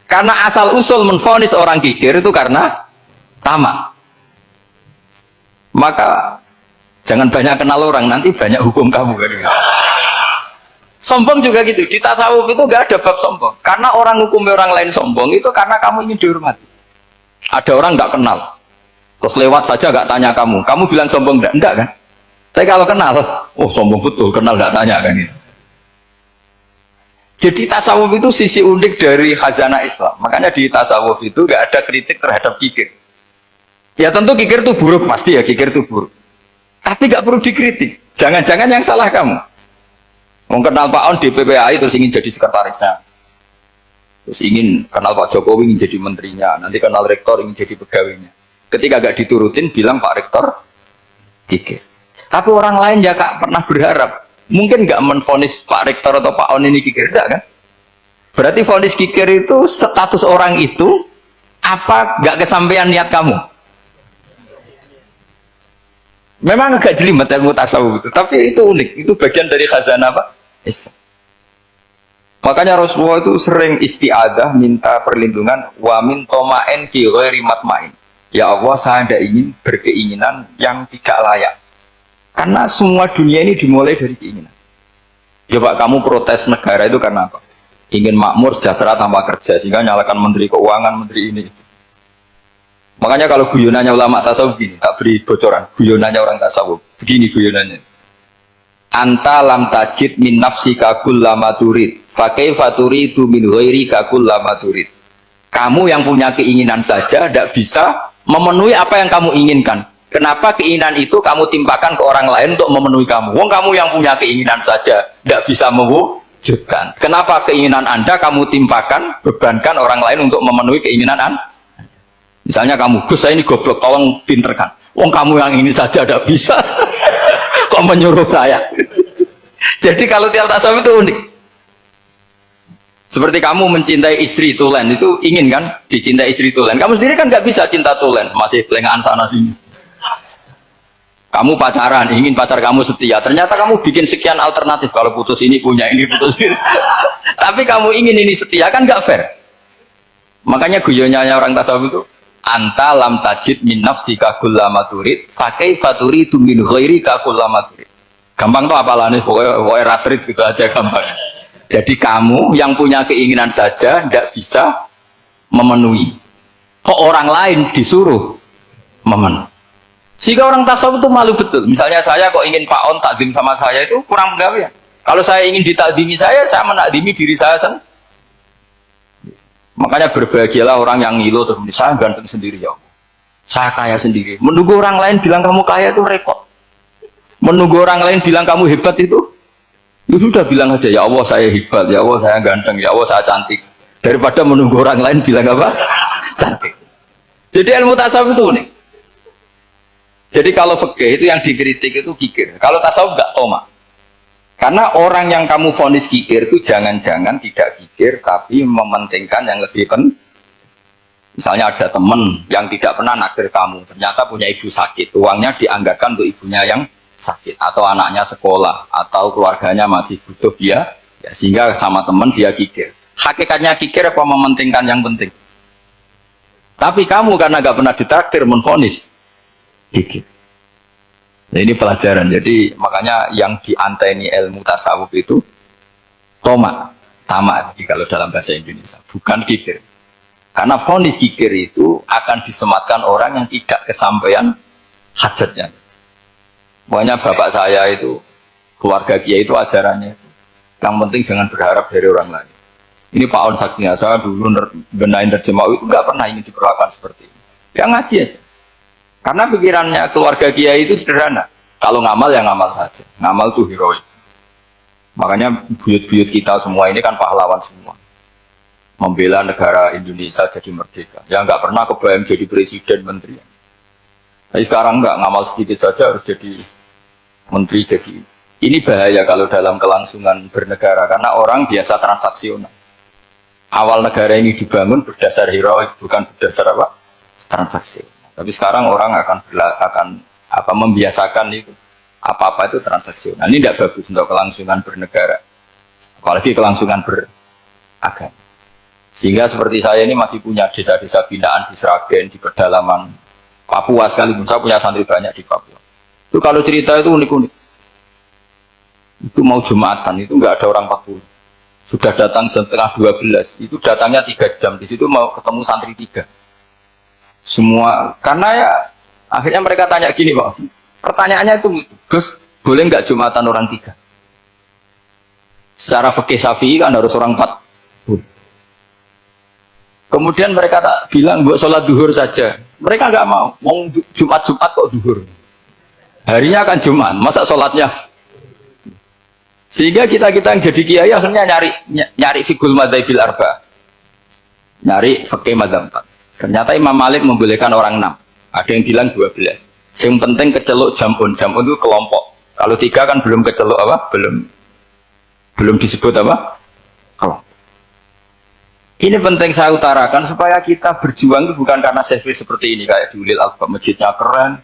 Karena asal usul menvonis orang kikir itu karena tamak. Maka jangan banyak kenal orang, nanti banyak hukum kamu. Sombong juga gitu, di tasawuf itu nggak ada bab sombong. Karena orang hukum orang lain sombong itu karena kamu ingin dihormati. Ada orang nggak kenal, terus lewat saja nggak tanya kamu bilang sombong enggak kan? Tapi kalau kenal, oh sombong betul, kenal nggak tanya kan gitu. Jadi tasawuf itu sisi unik dari khazanah Islam. Makanya di tasawuf itu nggak ada kritik terhadap kikir. Ya tentu kikir itu buruk, pasti ya kikir itu buruk. Tapi nggak perlu dikritik. Jangan-jangan yang salah kamu. Mau kenal Pak On di PPAI terus ingin jadi sekretarisnya. Terus ingin kenal Pak Jokowi ingin jadi menterinya. Nanti kenal rektor ingin jadi pegawainya. Ketika nggak diturutin bilang Pak Rektor kikir. Tapi orang lain ya kak pernah berharap. Mungkin nggak menvonis Pak Rektor atau Pak On ini kikir, enggak kan? Berarti vonis kikir itu status orang itu apa nggak kesampaian niat kamu? Memang agak jelimet yang tasawuf itu, tapi itu unik, itu bagian dari khazanah apa? Islam. Makanya Rasulullah itu sering isti'adah minta perlindungan wa min toma'en fi ghairi matma'in. Ya Allah, saya tidak ingin berkeinginan yang tidak layak. Karena semua dunia ini dimulai dari keinginan. Ya Pak, kamu protes negara itu karena apa? Ingin makmur, sejahtera tanpa kerja, sehingga nyalakan menteri keuangan, menteri ini. Makanya kalau guyonannya ulama tasawuf gini, tak beri bocoran. Guyonannya orang tasawuf, begini guyonannya. Anta lam tajid min nafsika kullama turid, fa kaifa turidu min ghairika kullama turid. Kamu yang punya keinginan saja tidak bisa memenuhi apa yang kamu inginkan. Kenapa keinginan itu kamu timpakan ke orang lain untuk memenuhi kamu? Wong kamu yang punya keinginan saja tidak bisa mewujudkan. Kenapa keinginan Anda kamu timpakan, bebankan orang lain untuk memenuhi keinginan Anda? Misalnya kamu, Gus saya ini goblok, tolong pinterkan. Wong kamu yang ini saja tidak bisa. Kok menyuruh saya? Jadi kalau tiap tasawuf itu unik. Seperti kamu mencintai istri tulen, itu ingin kan dicintai istri tulen. Kamu sendiri kan nggak bisa cinta tulen, masih pelengahan sana sini. Kamu pacaran, ingin pacar kamu setia. Ternyata kamu bikin sekian alternatif. Kalau putus ini punya ini, putus ini. Tapi kamu ingin ini setia, kan nggak fair. Makanya guyonnya orang tasawuf itu, anta lam tajid min nafsika kullama turid, fa kaifa turidu min ghairika kullama turid. Gampang tuh apalane, pokoknya ratrit gitu aja gampang. Jadi kamu yang punya keinginan saja tidak bisa memenuhi. Kok orang lain disuruh memenuhi? Sehingga orang tasawuf itu malu betul. Misalnya saya kok ingin Pak On takdim sama saya itu kurang penggawean. Kalau saya ingin ditakdimi saya menakdimi diri saya sendiri. Makanya berbahagialah orang yang ngilu terus saya ganteng sendiri ya. Saya kaya sendiri. Menunggu orang lain bilang kamu kaya itu repot. Menunggu orang lain bilang kamu hebat itu sudah bilang aja ya Allah saya hebat, ya Allah saya ganteng, ya Allah saya cantik. Daripada menunggu orang lain bilang apa? Cantik. Jadi ilmu tasawuf itu unik. Jadi kalau fikih itu yang dikritik itu kikir. Kalau tasawuf enggak tomak. Karena orang yang kamu vonis kikir itu jangan-jangan tidak kikir tapi mementingkan yang lebih penting. Misalnya ada teman yang tidak pernah naksir kamu, ternyata punya ibu sakit, uangnya dianggarkan untuk ibunya yang sakit, atau anaknya sekolah, atau keluarganya masih butuh dia, ya, sehingga sama teman dia kikir. Hakikatnya kikir apa mementingkan yang penting? Tapi kamu karena nggak pernah ditraktir menvonis kikir. Nah, ini pelajaran. Jadi makanya yang dianteni ilmu tasawuf itu tomak, tamak. Jadi kalau dalam bahasa Indonesia bukan kikir. Karena vonis kikir itu akan disematkan orang yang tidak kesampaian hajatnya. Pokoknya bapak saya itu keluarga kiai itu ajarannya. Yang penting jangan berharap dari orang lain. Ini Pak On saksinya, saya dulu benahin terjemah itu nggak pernah ingin diperlakukan seperti ini. Ya ngaji aja. Karena pikirannya keluarga kiai itu sederhana. Kalau ngamal ya ngamal saja. Ngamal tuh heroik. Makanya buyut-buyut kita semua ini kan pahlawan semua. Membela negara Indonesia jadi merdeka. Ya nggak pernah kebayang jadi presiden, menteri. Tapi sekarang nggak, ngamal sedikit saja harus jadi menteri. Jadi ini bahaya kalau dalam kelangsungan bernegara, karena orang biasa transaksional. Awal negara ini dibangun berdasar heroik, bukan berdasar apa? Transaksi. Tapi sekarang orang akan membiasakan itu. Apa-apa itu transaksional. Ini tidak bagus untuk kelangsungan bernegara. Apalagi kelangsungan beragama. Sehingga seperti saya ini masih punya desa-desa binaan di Sragen, di pedalaman Papua sekalipun. Saya punya santri banyak di Papua. Itu kalau cerita itu unik-unik. Itu mau Jumatan, itu nggak ada orang Papua. Sudah datang setengah 12, itu datangnya 3 jam. Di situ mau ketemu santri 3. Semua, karena ya akhirnya mereka tanya gini Pak. Pertanyaannya itu, Gus, boleh nggak Jumatan orang 3? Secara fikih Syafi'i kan harus orang 4. Kemudian mereka tak bilang buat sholat duhur saja. Mereka nggak mau Jumat-Jumat kok duhur. Harinya kan Jumat, masa sholatnya? Sehingga kita yang jadi kiai akhirnya nyari fikul madzhabil arba, nyari fikih madzhab 4. Ternyata Imam Malik membolehkan orang 6. Ada yang bilang 12. Yang penting keceluk jampun itu kelompok. Kalau 3 kan belum keceluk apa? Belum disebut apa? Kelompok. Ini penting saya utarakan supaya kita berjuang itu bukan karena servis seperti ini kayak di Ulil Albab, masjidnya keren,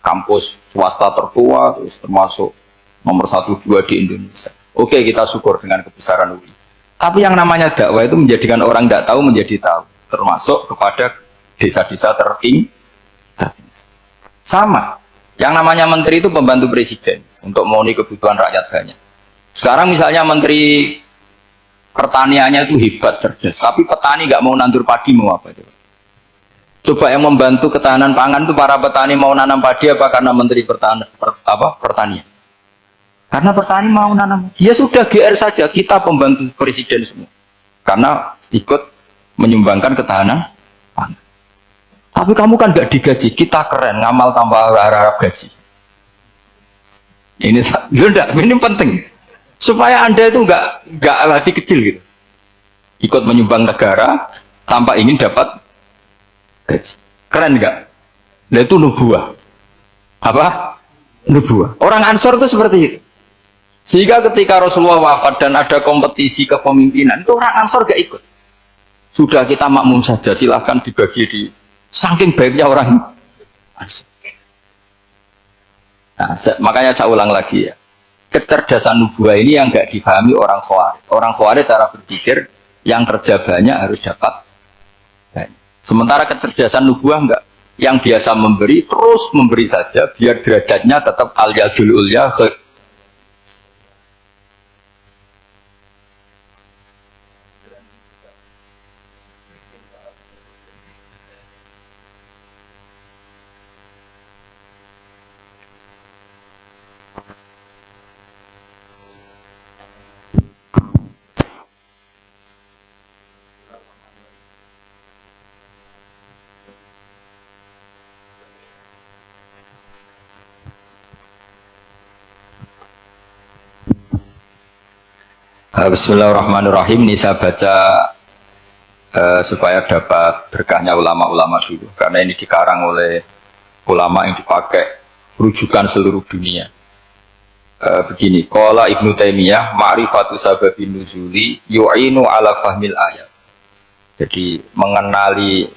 kampus swasta tertua, terus termasuk nomor 1-2 di Indonesia. Oke, kita syukur dengan kebesaran UI. Tapi yang namanya dakwah itu menjadikan orang tidak tahu menjadi tahu, termasuk kepada desa-desa tertinggi. Sama. Yang namanya menteri itu pembantu presiden untuk memenuhi kebutuhan rakyat banyak. Sekarang misalnya menteri pertaniannya itu hebat, cerdas, tapi petani nggak mau nandur padi, mau apa itu? Coba yang membantu ketahanan pangan itu para petani mau nanam padi apa karena menteri pertanian? Karena petani mau nanam. Ya sudah GR saja, kita pembantu presiden semua. Karena ikut menyumbangkan ketahanan pangan. Tapi kamu kan nggak digaji, kita keren, ngamal tambah harap gaji. Ini penting. Supaya Anda itu nggak hati kecil gitu. Ikut menyumbang negara tanpa ingin dapat gaji. Keren nggak? Nah itu nubuah. Apa? Nubuah. Orang Ansor itu seperti itu. Sehingga ketika Rasulullah wafat dan ada kompetisi kepemimpinan, itu orang Ansor gak ikut. Sudah kita makmum saja, silahkan dibagi di saking baiknya orang Ansor. Nah, makanya saya ulang lagi ya. Kecerdasan nubuah ini yang gak difahami orang Khawarij. Orang Khawarij cara berpikir yang kerja banyak harus dapat banyak. Sementara kecerdasan nubuah enggak. Yang biasa memberi terus memberi saja biar derajatnya tetap al-yadul ulya. Bismillahirrahmanirrahim. Ini saya baca supaya dapat berkahnya ulama-ulama dulu, karena ini dikarang oleh ulama yang dipakai rujukan seluruh dunia. Begini, qala Ibnu Taimiyah, ma'rifatu sababin nuzuli yu'inu ala fahmil ayat. Jadi mengenali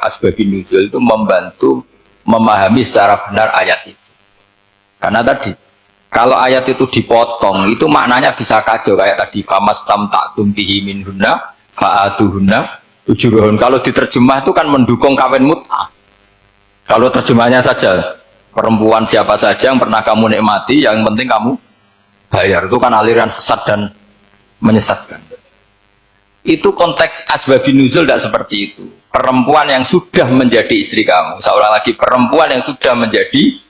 asbabin nuzul itu membantu memahami secara benar ayat itu. Karena tadi kalau ayat itu dipotong, itu maknanya bisa kacau kayak tadi famastam ta'tum bihi minhunna fa'atuhunna ujurahun. Kalau diterjemah itu kan mendukung kawin mut'ah. Kalau terjemahnya saja perempuan siapa saja yang pernah kamu nikmati, yang penting kamu bayar, itu kan aliran sesat dan menyesatkan. Itu konteks asbabun nuzul tidak seperti itu. Perempuan yang sudah menjadi istri kamu, seorang lagi perempuan yang sudah menjadi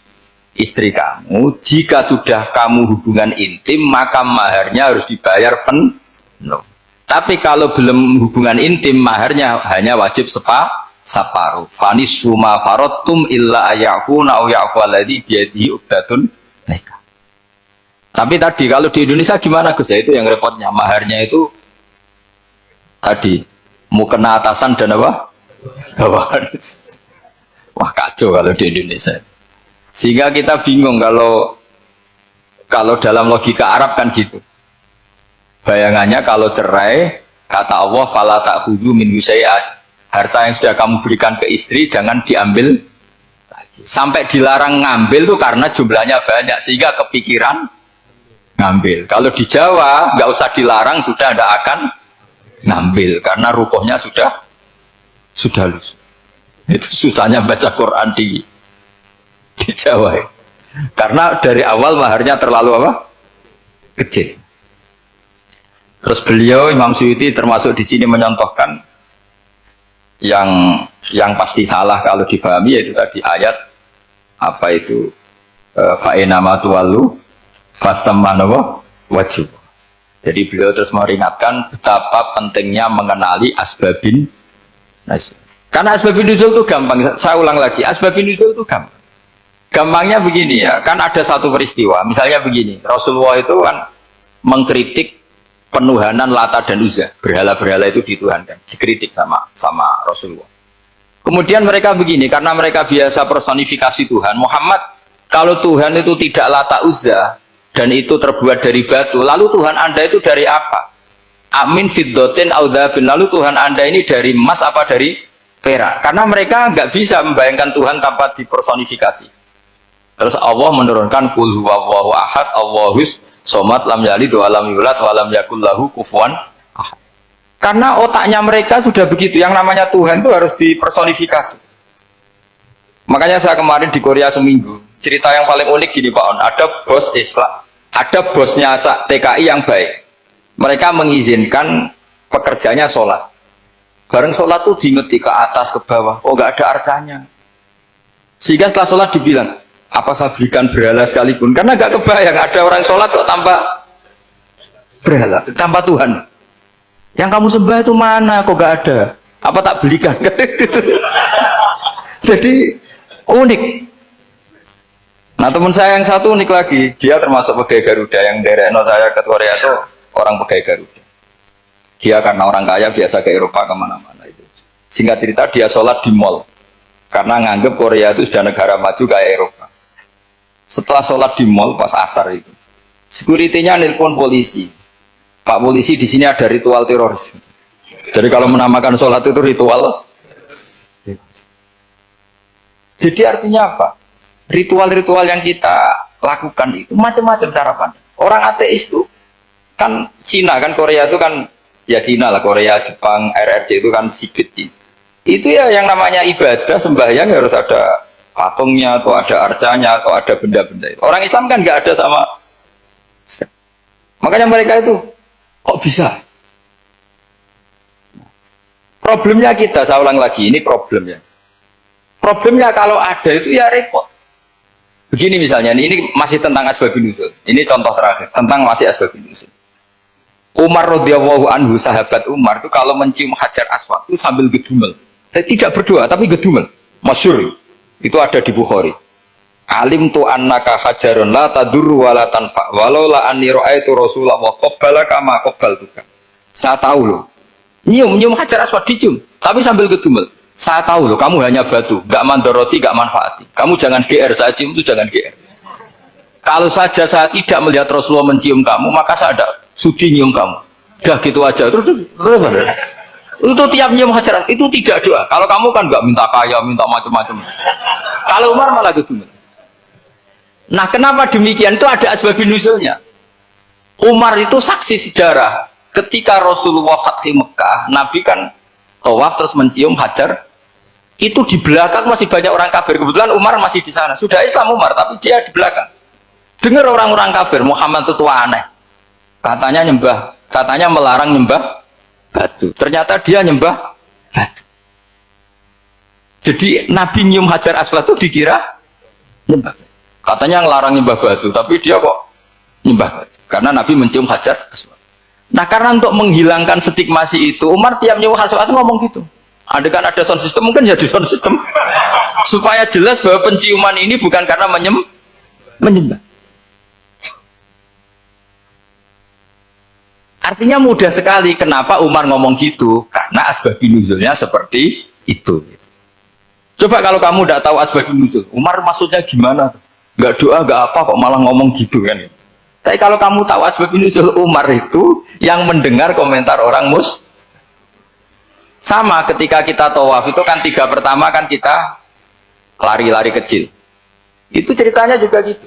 istri kamu, jika sudah kamu hubungan intim, maka maharnya harus dibayar penuh. Tapi kalau belum hubungan intim, maharnya hanya wajib separuh. Fanis suma farotum illa ayafuna au ya'fu alladhi biyadihi uqdatun nikah. Tapi tadi kalau di Indonesia gimana Gus? Ya itu yang repotnya. Maharnya itu tadi mukena atasan dan apa? Bawahan. Wah kacau kalau di Indonesia. Sehingga kita bingung kalau dalam logika Arab kan gitu. Bayangannya kalau cerai, kata Allah fala ta'khudhu min syai'at. Harta yang sudah kamu berikan ke istri jangan diambil lagi. Sampai dilarang ngambil tuh karena jumlahnya banyak sehingga kepikiran ngambil. Kalau di Jawa nggak usah dilarang sudah tidak akan ngambil karena rukohnya sudah lusuh. Itu susahnya baca Quran di Jawa ya. Karena dari awal maharnya terlalu apa? Kecil. Terus beliau Imam Suyuti termasuk di sini menyontohkan yang pasti salah kalau difahami yaitu tadi ayat apa itu fa'inama tuwallu fastammanawa wajib. Jadi beliau terus meringatkan betapa pentingnya mengenali asbabin nuzul. Karena asbabin nuzul itu gampang. Saya ulang lagi, asbabin nuzul itu gampang. Gampangnya begini ya, kan ada satu peristiwa. Misalnya begini, Rasulullah itu kan mengkritik penuhanan Lata dan Uzza, berhala-berhala itu dituhankan, dikritik sama Rasulullah. Kemudian mereka begini, karena mereka biasa personifikasi Tuhan. Muhammad, kalau Tuhan itu tidak Lata Uzza dan itu terbuat dari batu, lalu Tuhan Anda itu dari apa? Amin fiddotin audhabin, lalu Tuhan Anda ini dari emas apa dari perak? Karena mereka nggak bisa membayangkan Tuhan tanpa dipersonifikasi. Terus Allah menurunkan qul huwallahu ahad, Allahus somad lam yalid wa lam yulad wa lam yakul lahu kufuwan ahad. Karena otaknya mereka sudah begitu, yang namanya Tuhan itu harus dipersonifikasi. Makanya saya kemarin di Korea seminggu, cerita yang paling unik gini Pak On, ada bos Islam, ada bosnya TKI yang baik. Mereka mengizinkan pekerjanya sholat. Bareng sholat tuh diingeti ke atas ke bawah, oh nggak ada arcanya. Sehingga setelah sholat dibilang, apa saya berikan berhala sekalipun, karena nggak kebayang ada orang sholat kok tanpa berhala, tanpa Tuhan. Yang kamu sembah itu mana? Kok nggak ada? Apa tak belikan? Jadi unik. Nah teman saya yang satu unik lagi, dia termasuk pegawai Garuda yang derekno saya ke Korea itu orang pegawai Garuda. Dia karena orang kaya biasa ke Eropa kemana-mana itu. Singkat cerita dia sholat di mall karena nganggep Korea itu sudah negara maju kayak Eropa. Setelah sholat di mall pas asar itu, security-nya nelpon polisi. Pak polisi di sini ada ritual teroris. Jadi kalau menamakan sholat itu ritual. Jadi artinya apa? Ritual-ritual yang kita lakukan itu macam-macam cara pandang. Orang ateis itu kan Cina kan Korea itu kan ya Cina lah, Korea, Jepang, RRC itu kan sipit. Itu ya yang namanya ibadah sembahyang harus ada patungnya atau ada arcanya atau ada benda-benda itu. Orang Islam kan nggak ada sama. Makanya mereka itu kok bisa? Problemnya kita, saya ulang lagi, ini problemnya. Problemnya kalau ada itu ya repot. Begini misalnya, ini masih tentang asbabun nuzul. Ini contoh terakhir tentang masih asbabun nuzul. Umar radhiyallahu anhu, sahabat Umar itu kalau mencium Hajar Aswad itu sambil gedumel. Tidak berdoa tapi gedumel. Masyhur. Itu ada di Bukhari. Alim tu annaka hajarun la tadur wa la tanfa walau la anni ra'aitu Rasulullah wa qabbalaka ma qabbaltuka. Saya tahu loh. Nyium Hajar Aswad dicium tapi sambil gedumel. Saya tahu loh kamu hanya batu, enggak mandoroti, enggak manfaati. Kamu jangan GR, saya cium itu jangan GR. Kalau saja saya tidak melihat Rasulullah mencium kamu, maka saya ada sudi nyium kamu. Dah gitu aja. Terus itu tiap nyium Hajar itu tidak doa. Kalau kamu kan enggak minta kaya, minta macam-macam. Kalau Umar malah gitu. Nah, kenapa demikian? Itu ada asbabun nuzulnya. Umar itu saksi sejarah. Ketika Rasulullah Fathi Mekah, Nabi kan tawaf terus mencium Hajar. Itu di belakang masih banyak orang kafir. Kebetulan Umar masih di sana. Sudah Islam Umar, tapi dia di belakang. Dengar orang-orang kafir, Muhammad itu tua aneh. Katanya melarang nyembah batu. Ternyata dia nyembah batu. Jadi Nabi nyium Hajar Aswad itu dikira nyembah. Katanya ngelarang nyembah batu, tapi dia kok nyembah batu. Karena Nabi mencium Hajar Aswad. Nah karena untuk menghilangkan stigmasi itu, Umar tiap nyium Hajar Aswad ngomong gitu. Ada sound system, mungkin jadi sound system. Supaya jelas bahwa penciuman ini bukan karena menyembah. Artinya mudah sekali. Kenapa Umar ngomong gitu? Karena asbabun nuzulnya seperti itu. Coba kalau kamu tidak tahu asbabun nuzul, Umar maksudnya gimana? Gak doa, gak apa, kok malah ngomong gitu kan? Tapi kalau kamu tahu asbabun nuzul Umar itu yang mendengar komentar orang sama ketika kita tawaf itu kan 3 pertama kan kita lari-lari kecil. Itu ceritanya juga gitu.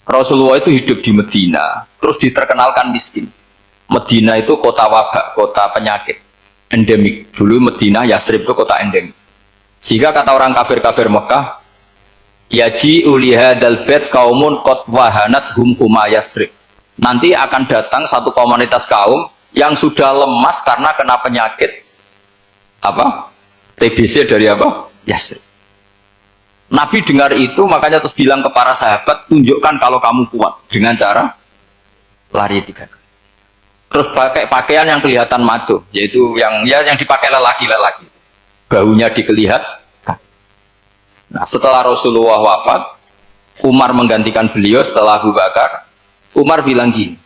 Rasulullah itu hidup di Medina, terus diterkenalkan miskin. Medina itu kota wabak, kota penyakit, endemik. Dulu Medina, Yasrib itu kota endemik. Sehingga kata orang kafir-kafir Mekah, yaji ulihadal bait kaumun qad wahanat hum huma Yasrib. Nanti akan datang satu komunitas kaum yang sudah lemas karena kena penyakit apa? TBC dari apa? Yasrib. Nabi dengar itu makanya terus bilang ke para sahabat, tunjukkan kalau kamu kuat dengan cara lari 3 kali. Terus pakai pakaian yang kelihatan maco, yaitu yang dipakai lelaki-lelaki. Bahunya dikelihatkan. Nah, setelah Rasulullah wafat, Umar menggantikan beliau setelah Abu Bakar. Umar bilang gini,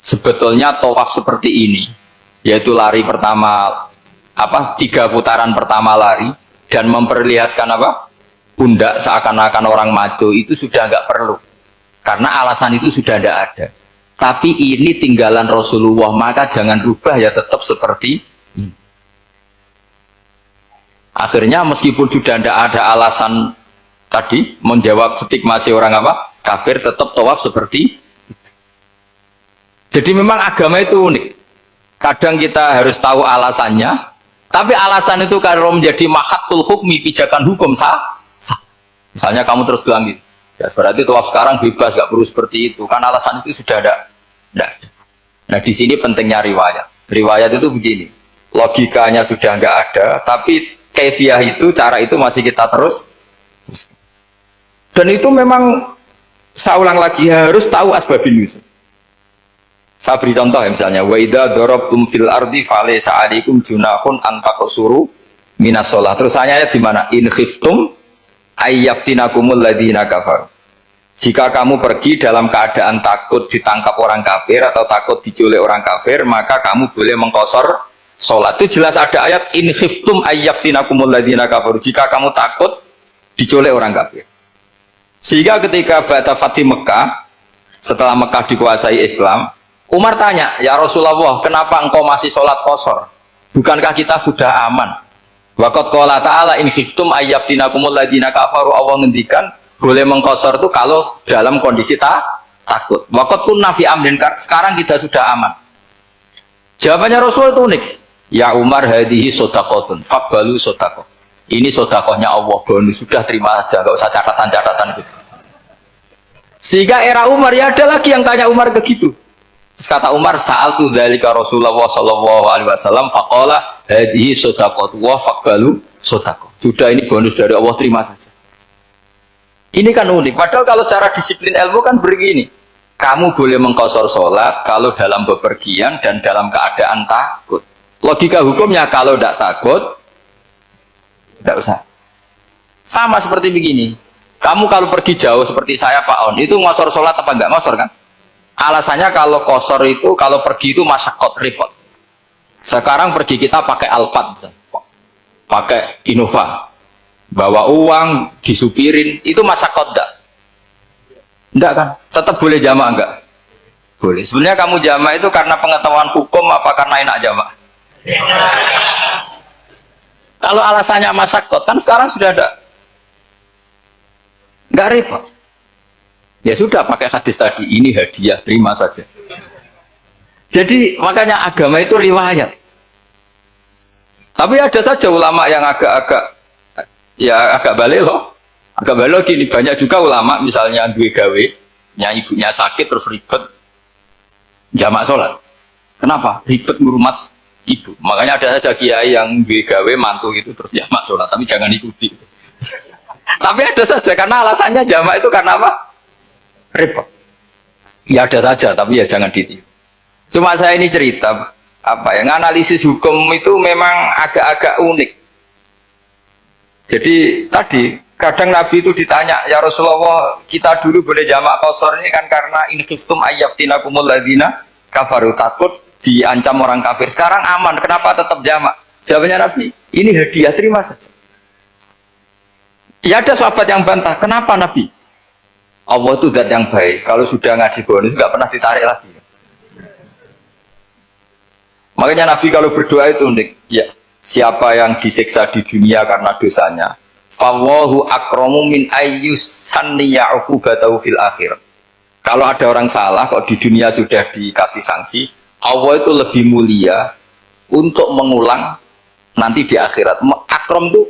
sebetulnya tawaf seperti ini, yaitu lari pertama 3 putaran pertama lari dan memperlihatkan pundak seakan-akan orang maco itu sudah nggak perlu karena alasan itu sudah tidak ada. Tapi ini tinggalan Rasulullah, maka jangan rubah ya, tetap seperti ini. Akhirnya meskipun sudah tidak ada alasan tadi menjawab stigmasi orang kafir, tetap tawaf seperti itu. Jadi memang agama itu unik. Kadang kita harus tahu alasannya. Tapi alasan itu kalau menjadi mahatul hukmi, pijakan hukum sah. Misalnya kamu terus bilang gitu, ya berarti tawaf sekarang bebas, gak perlu seperti itu. Kan alasan itu sudah ada. Nah di sini pentingnya riwayat. Riwayat itu begini, logikanya sudah nggak ada, tapi kaifiah itu, cara itu masih kita terus. Dan itu memang, saya ulang lagi, harus tahu asbabun nuzul. Saya beri contoh ya, misalnya wa idza darabtum fil ardi falaysa 'alaikum junahun an taqsuru minas shalah. Terus ayatnya di mana? In khiftum ayyaftinakumul ladzina kafaru. Jika kamu pergi dalam keadaan takut ditangkap orang kafir atau takut diculik orang kafir, maka kamu boleh mengqasar salat. Itu jelas ada ayat in khiftum ayyaftinakumul ladzina kafaru. Jika kamu takut diculik orang kafir. Sehingga ketika Ba'da Fathi Mekah, setelah Mekah dikuasai Islam, Umar tanya, ya Rasulullah, kenapa engkau masih sholat qasar? Bukankah kita sudah aman? Waqad qala ta'ala in khiftum ayyaftinakumul ladzina kafaru. Allah ngendikan boleh mengqasar itu kalau dalam kondisi takut. Waqad kunna fi amrin, sekarang kita sudah aman. Jawabannya Rasulullah itu unik. Ya Umar, hadihi shadaqatun faqbalu shadaqah. Ini sedekahnya Allah, bonus, sudah terima aja, enggak usah catatan-catatan gitu. Sehingga era Umar ya ada lagi yang tanya Umar begitu. Terus kata Umar, sa'altu dzalika Rasulullah sallallahu alaihi wasallam faqala hadhihi shadaqatu wa faqbalu shadaqah. Sudah ini bonus dari Allah, terima saja. Ini kan unik. Padahal kalau secara disiplin ilmu kan begini. Kamu boleh mengqasar sholat kalau dalam bepergian dan dalam keadaan takut. Logika hukumnya kalau tidak takut, tidak usah. Sama seperti begini. Kamu kalau pergi jauh seperti saya Pak On, itu ngosor sholat apa enggak ngosor kan? Alasannya kalau kosor itu, kalau pergi itu masyakot, repot. Sekarang pergi kita pakai Alphard, pakai Innova, bawa uang, disupirin, itu masyakot enggak? Enggak kan? Tetap boleh jamaah enggak? Boleh. Sebenarnya kamu jamaah itu karena pengetahuan hukum apa karena enak jamaah? Kalau alasannya masyakot, kan sekarang sudah ada. Enggak repot. Ya sudah pakai hadis tadi, ini hadiah, terima saja. Jadi makanya agama itu riwayat. Tapi ada saja ulama yang agak balik loh. Agak balik gini, banyak juga ulama misalnya duwe gawe, ibunya sakit terus ribet jamak sholat. Kenapa? Ribet ngurmat ibu. Makanya ada saja kiai yang duwe gawe mantu itu terus jamak sholat, tapi jangan ikuti. Tapi ada saja karena alasannya jamak itu karena apa? Repot. Ya ada saja, tapi ya jangan ditiru. Cuma saya ini cerita analisis hukum itu memang agak-agak unik. Jadi tadi kadang Nabi itu ditanya, ya Rasulullah, kita dulu boleh jamak qasar ini kan karena in khiftum ayyaftinakumul ladzina kafaru, takut diancam orang kafir. Sekarang aman, kenapa tetap jamak? Jawabannya Nabi, ini hadiah, terima saja. Ya ada sahabat yang bantah, kenapa Nabi? Allah itu zat yang baik, kalau sudah ngaji bonus nggak pernah ditarik lagi. Makanya Nabi kalau berdoa itu unik, ya siapa yang disiksa di dunia karena dosanya, fawahu akramu min ayyus sanniya uqubatahu fil akhir. Kalau ada orang salah kok di dunia sudah dikasih sanksi, Allah itu lebih mulia untuk mengulang nanti di akhirat. Akram itu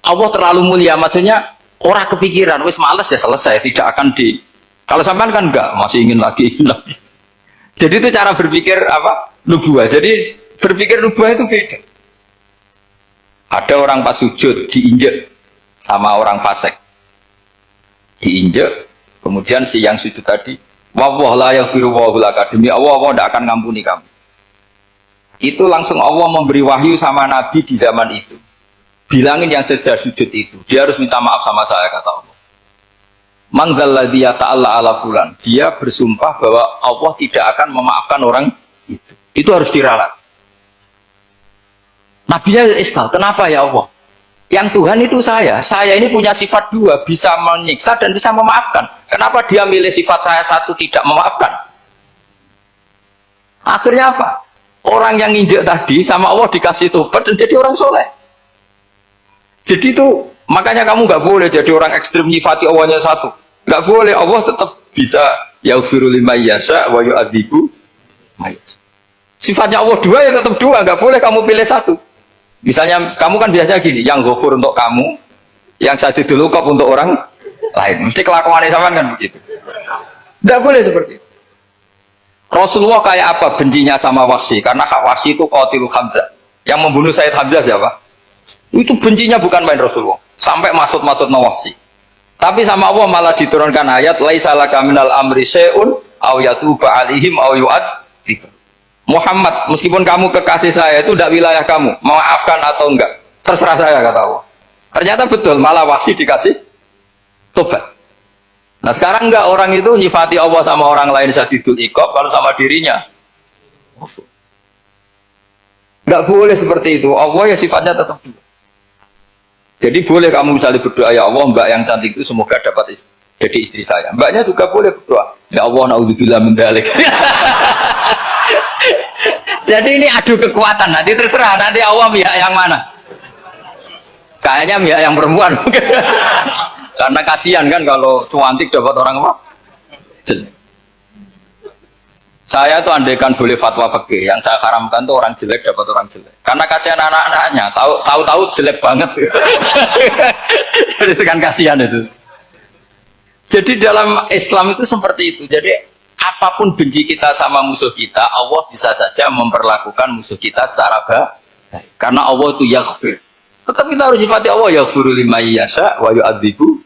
Allah terlalu mulia, maksudnya orang kepikiran, wis males ya selesai, tidak akan di. Kalau sampean kan enggak, masih ingin lagi, ingin lagi. Jadi itu cara berpikir apa? Nubuah. Jadi berpikir nubuah itu beda. Ada orang pas sujud diinjek sama orang fasik, diinjek, kemudian si yang sujud tadi, wawah la yaghfiru wallahu laka, demi Allah tidak akan ngampuni kamu. Itu langsung Allah memberi wahyu sama Nabi di zaman itu. Bilangin yang sedang sujud itu, dia harus minta maaf sama saya, kata Allah. Man dzalladzi yata'alla ala fulan. Dia bersumpah bahwa Allah tidak akan memaafkan orang itu. Itu harus diralat. Nabinya iskal, kenapa ya Allah? Yang Tuhan itu saya ini punya sifat dua, bisa menyiksa dan bisa memaafkan. Kenapa dia milih sifat saya satu tidak memaafkan? Akhirnya apa? Orang yang nginjek tadi sama Allah dikasih tobat dan jadi orang soleh. Jadi itu makanya kamu nggak boleh jadi orang ekstrim nyifati Allahnya satu, nggak boleh. Allah tetap bisa yaghfiru liman yasha wa yu'adzibu may yasha. Sifatnya Allah dua ya tetap dua, nggak boleh kamu pilih satu. Misalnya kamu kan biasanya gini, yang ghafur untuk kamu, yang sadidul uqab untuk orang lain. Mesti kelakuannya sama kan begitu. Nggak boleh seperti itu. Rasulullah kayak apa bencinya sama Wahsy? Karena Wahsy itu qatilul Hamzah. Yang membunuh Sayyid Hamzah siapa? Itu bencinya bukan main Rasulullah, sampai maksud-maksud Wahsy. Tapi sama Allah malah diturunkan ayat laisa laka minal amri syai'un aw yatuba alaihim aw yu'adzib. Muhammad, meskipun kamu kekasih saya itu tidak wilayah kamu, memaafkan atau enggak, terserah saya, kata Allah. Ternyata betul, malah Wahsy dikasih tobat. Nah sekarang enggak, orang itu nyifati Allah sama orang lain sadidul iqab, kalau sama dirinya enggak boleh seperti itu. Allah ya sifatnya tetap dua. Jadi boleh kamu misalnya berdoa, ya Allah mbak yang cantik itu semoga dapat jadi istri saya. Mbaknya juga boleh berdoa, ya Allah naudzubillah min dzalik. Jadi ini adu kekuatan, nanti terserah nanti Allah pihak yang mana. Kayaknya pihak yang perempuan. Karena kasihan kan kalau cantik dapat orang apa? Jelek. Saya tuh andaikan boleh fatwa fikih, yang saya haramkan tuh orang jelek dapat orang jelek. Karena kasihan anak-anaknya, tahu-tahu jelek banget. Jadi itu kan kasihan itu. Jadi dalam Islam itu seperti itu. Jadi apapun benci kita sama musuh kita, Allah bisa saja memperlakukan musuh kita secara baik. Karena Allah itu yaghfir. Tetap kita harus sifati Allah yaghfiru liman yasha wa yu'adzibu.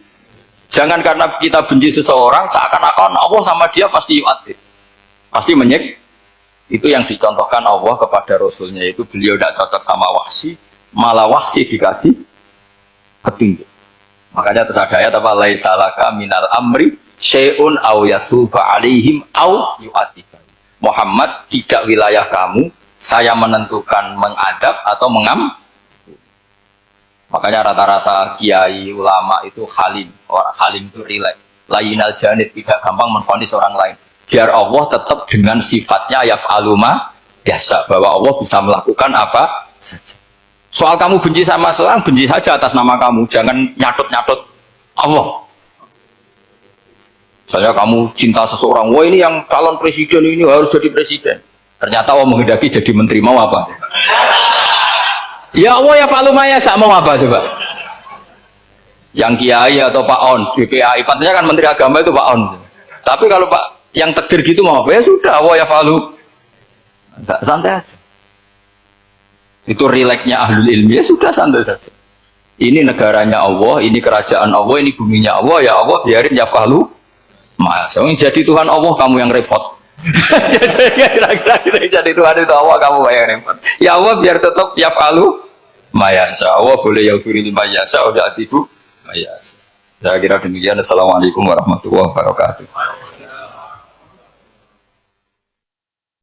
Jangan karena kita benci seseorang seakan-akan Allah sama dia pasti yu'adzib. Pasti menyek. Itu yang dicontohkan Allah kepada Rasulnya, itu beliau tidak cocok sama Wahsy, malah Wahsy dikasih petunjuk. Makanya terus ada ayat apa, laisa laka minal amri syai'un aw yatuba alaihim aw yu'adzib. Muhammad, tidak wilayah kamu, saya menentukan mengadab atau Makanya rata-rata kiai ulama itu halim. Orang halim itu rileks, layinal janib, tidak gampang menvonis orang lain. Biar Allah tetap dengan sifatnya yaf'alu ma yasha, bahwa Allah bisa melakukan apa saja. Soal kamu benci sama seorang, benci saja atas nama kamu, jangan nyatut-nyatut Allah. Saya kamu cinta seseorang, wah ini yang calon presiden ini harus jadi presiden. Ternyata Allah menghendaki jadi menteri, mau apa? Ya Allah yaf'alu ma yasha, mau apa coba? Yang kiai atau Pak On, BPAI, pantasnya kan menteri agama itu Pak On. Tapi kalau Pak yang takdir gitu mau apa, ya sudah, Allah yaf'alu, santai aja. Itu rileksnya ahlul ilmi, ya sudah santai saja. Ini negaranya Allah, ini kerajaan Allah, ini buminya Allah, ya Allah biarin yaf'alu. Masa jadi Tuhan Allah, kamu yang repot. Kira-kira jadi Tuhan itu Allah, kamu yang repot. Ya Allah biar tetap yaf'alu mayasa. Allah boleh yaghfiru liman yasha wa yu'adzibu may yasha. Saya kira demikian. Assalamualaikum warahmatullahi wabarakatuh.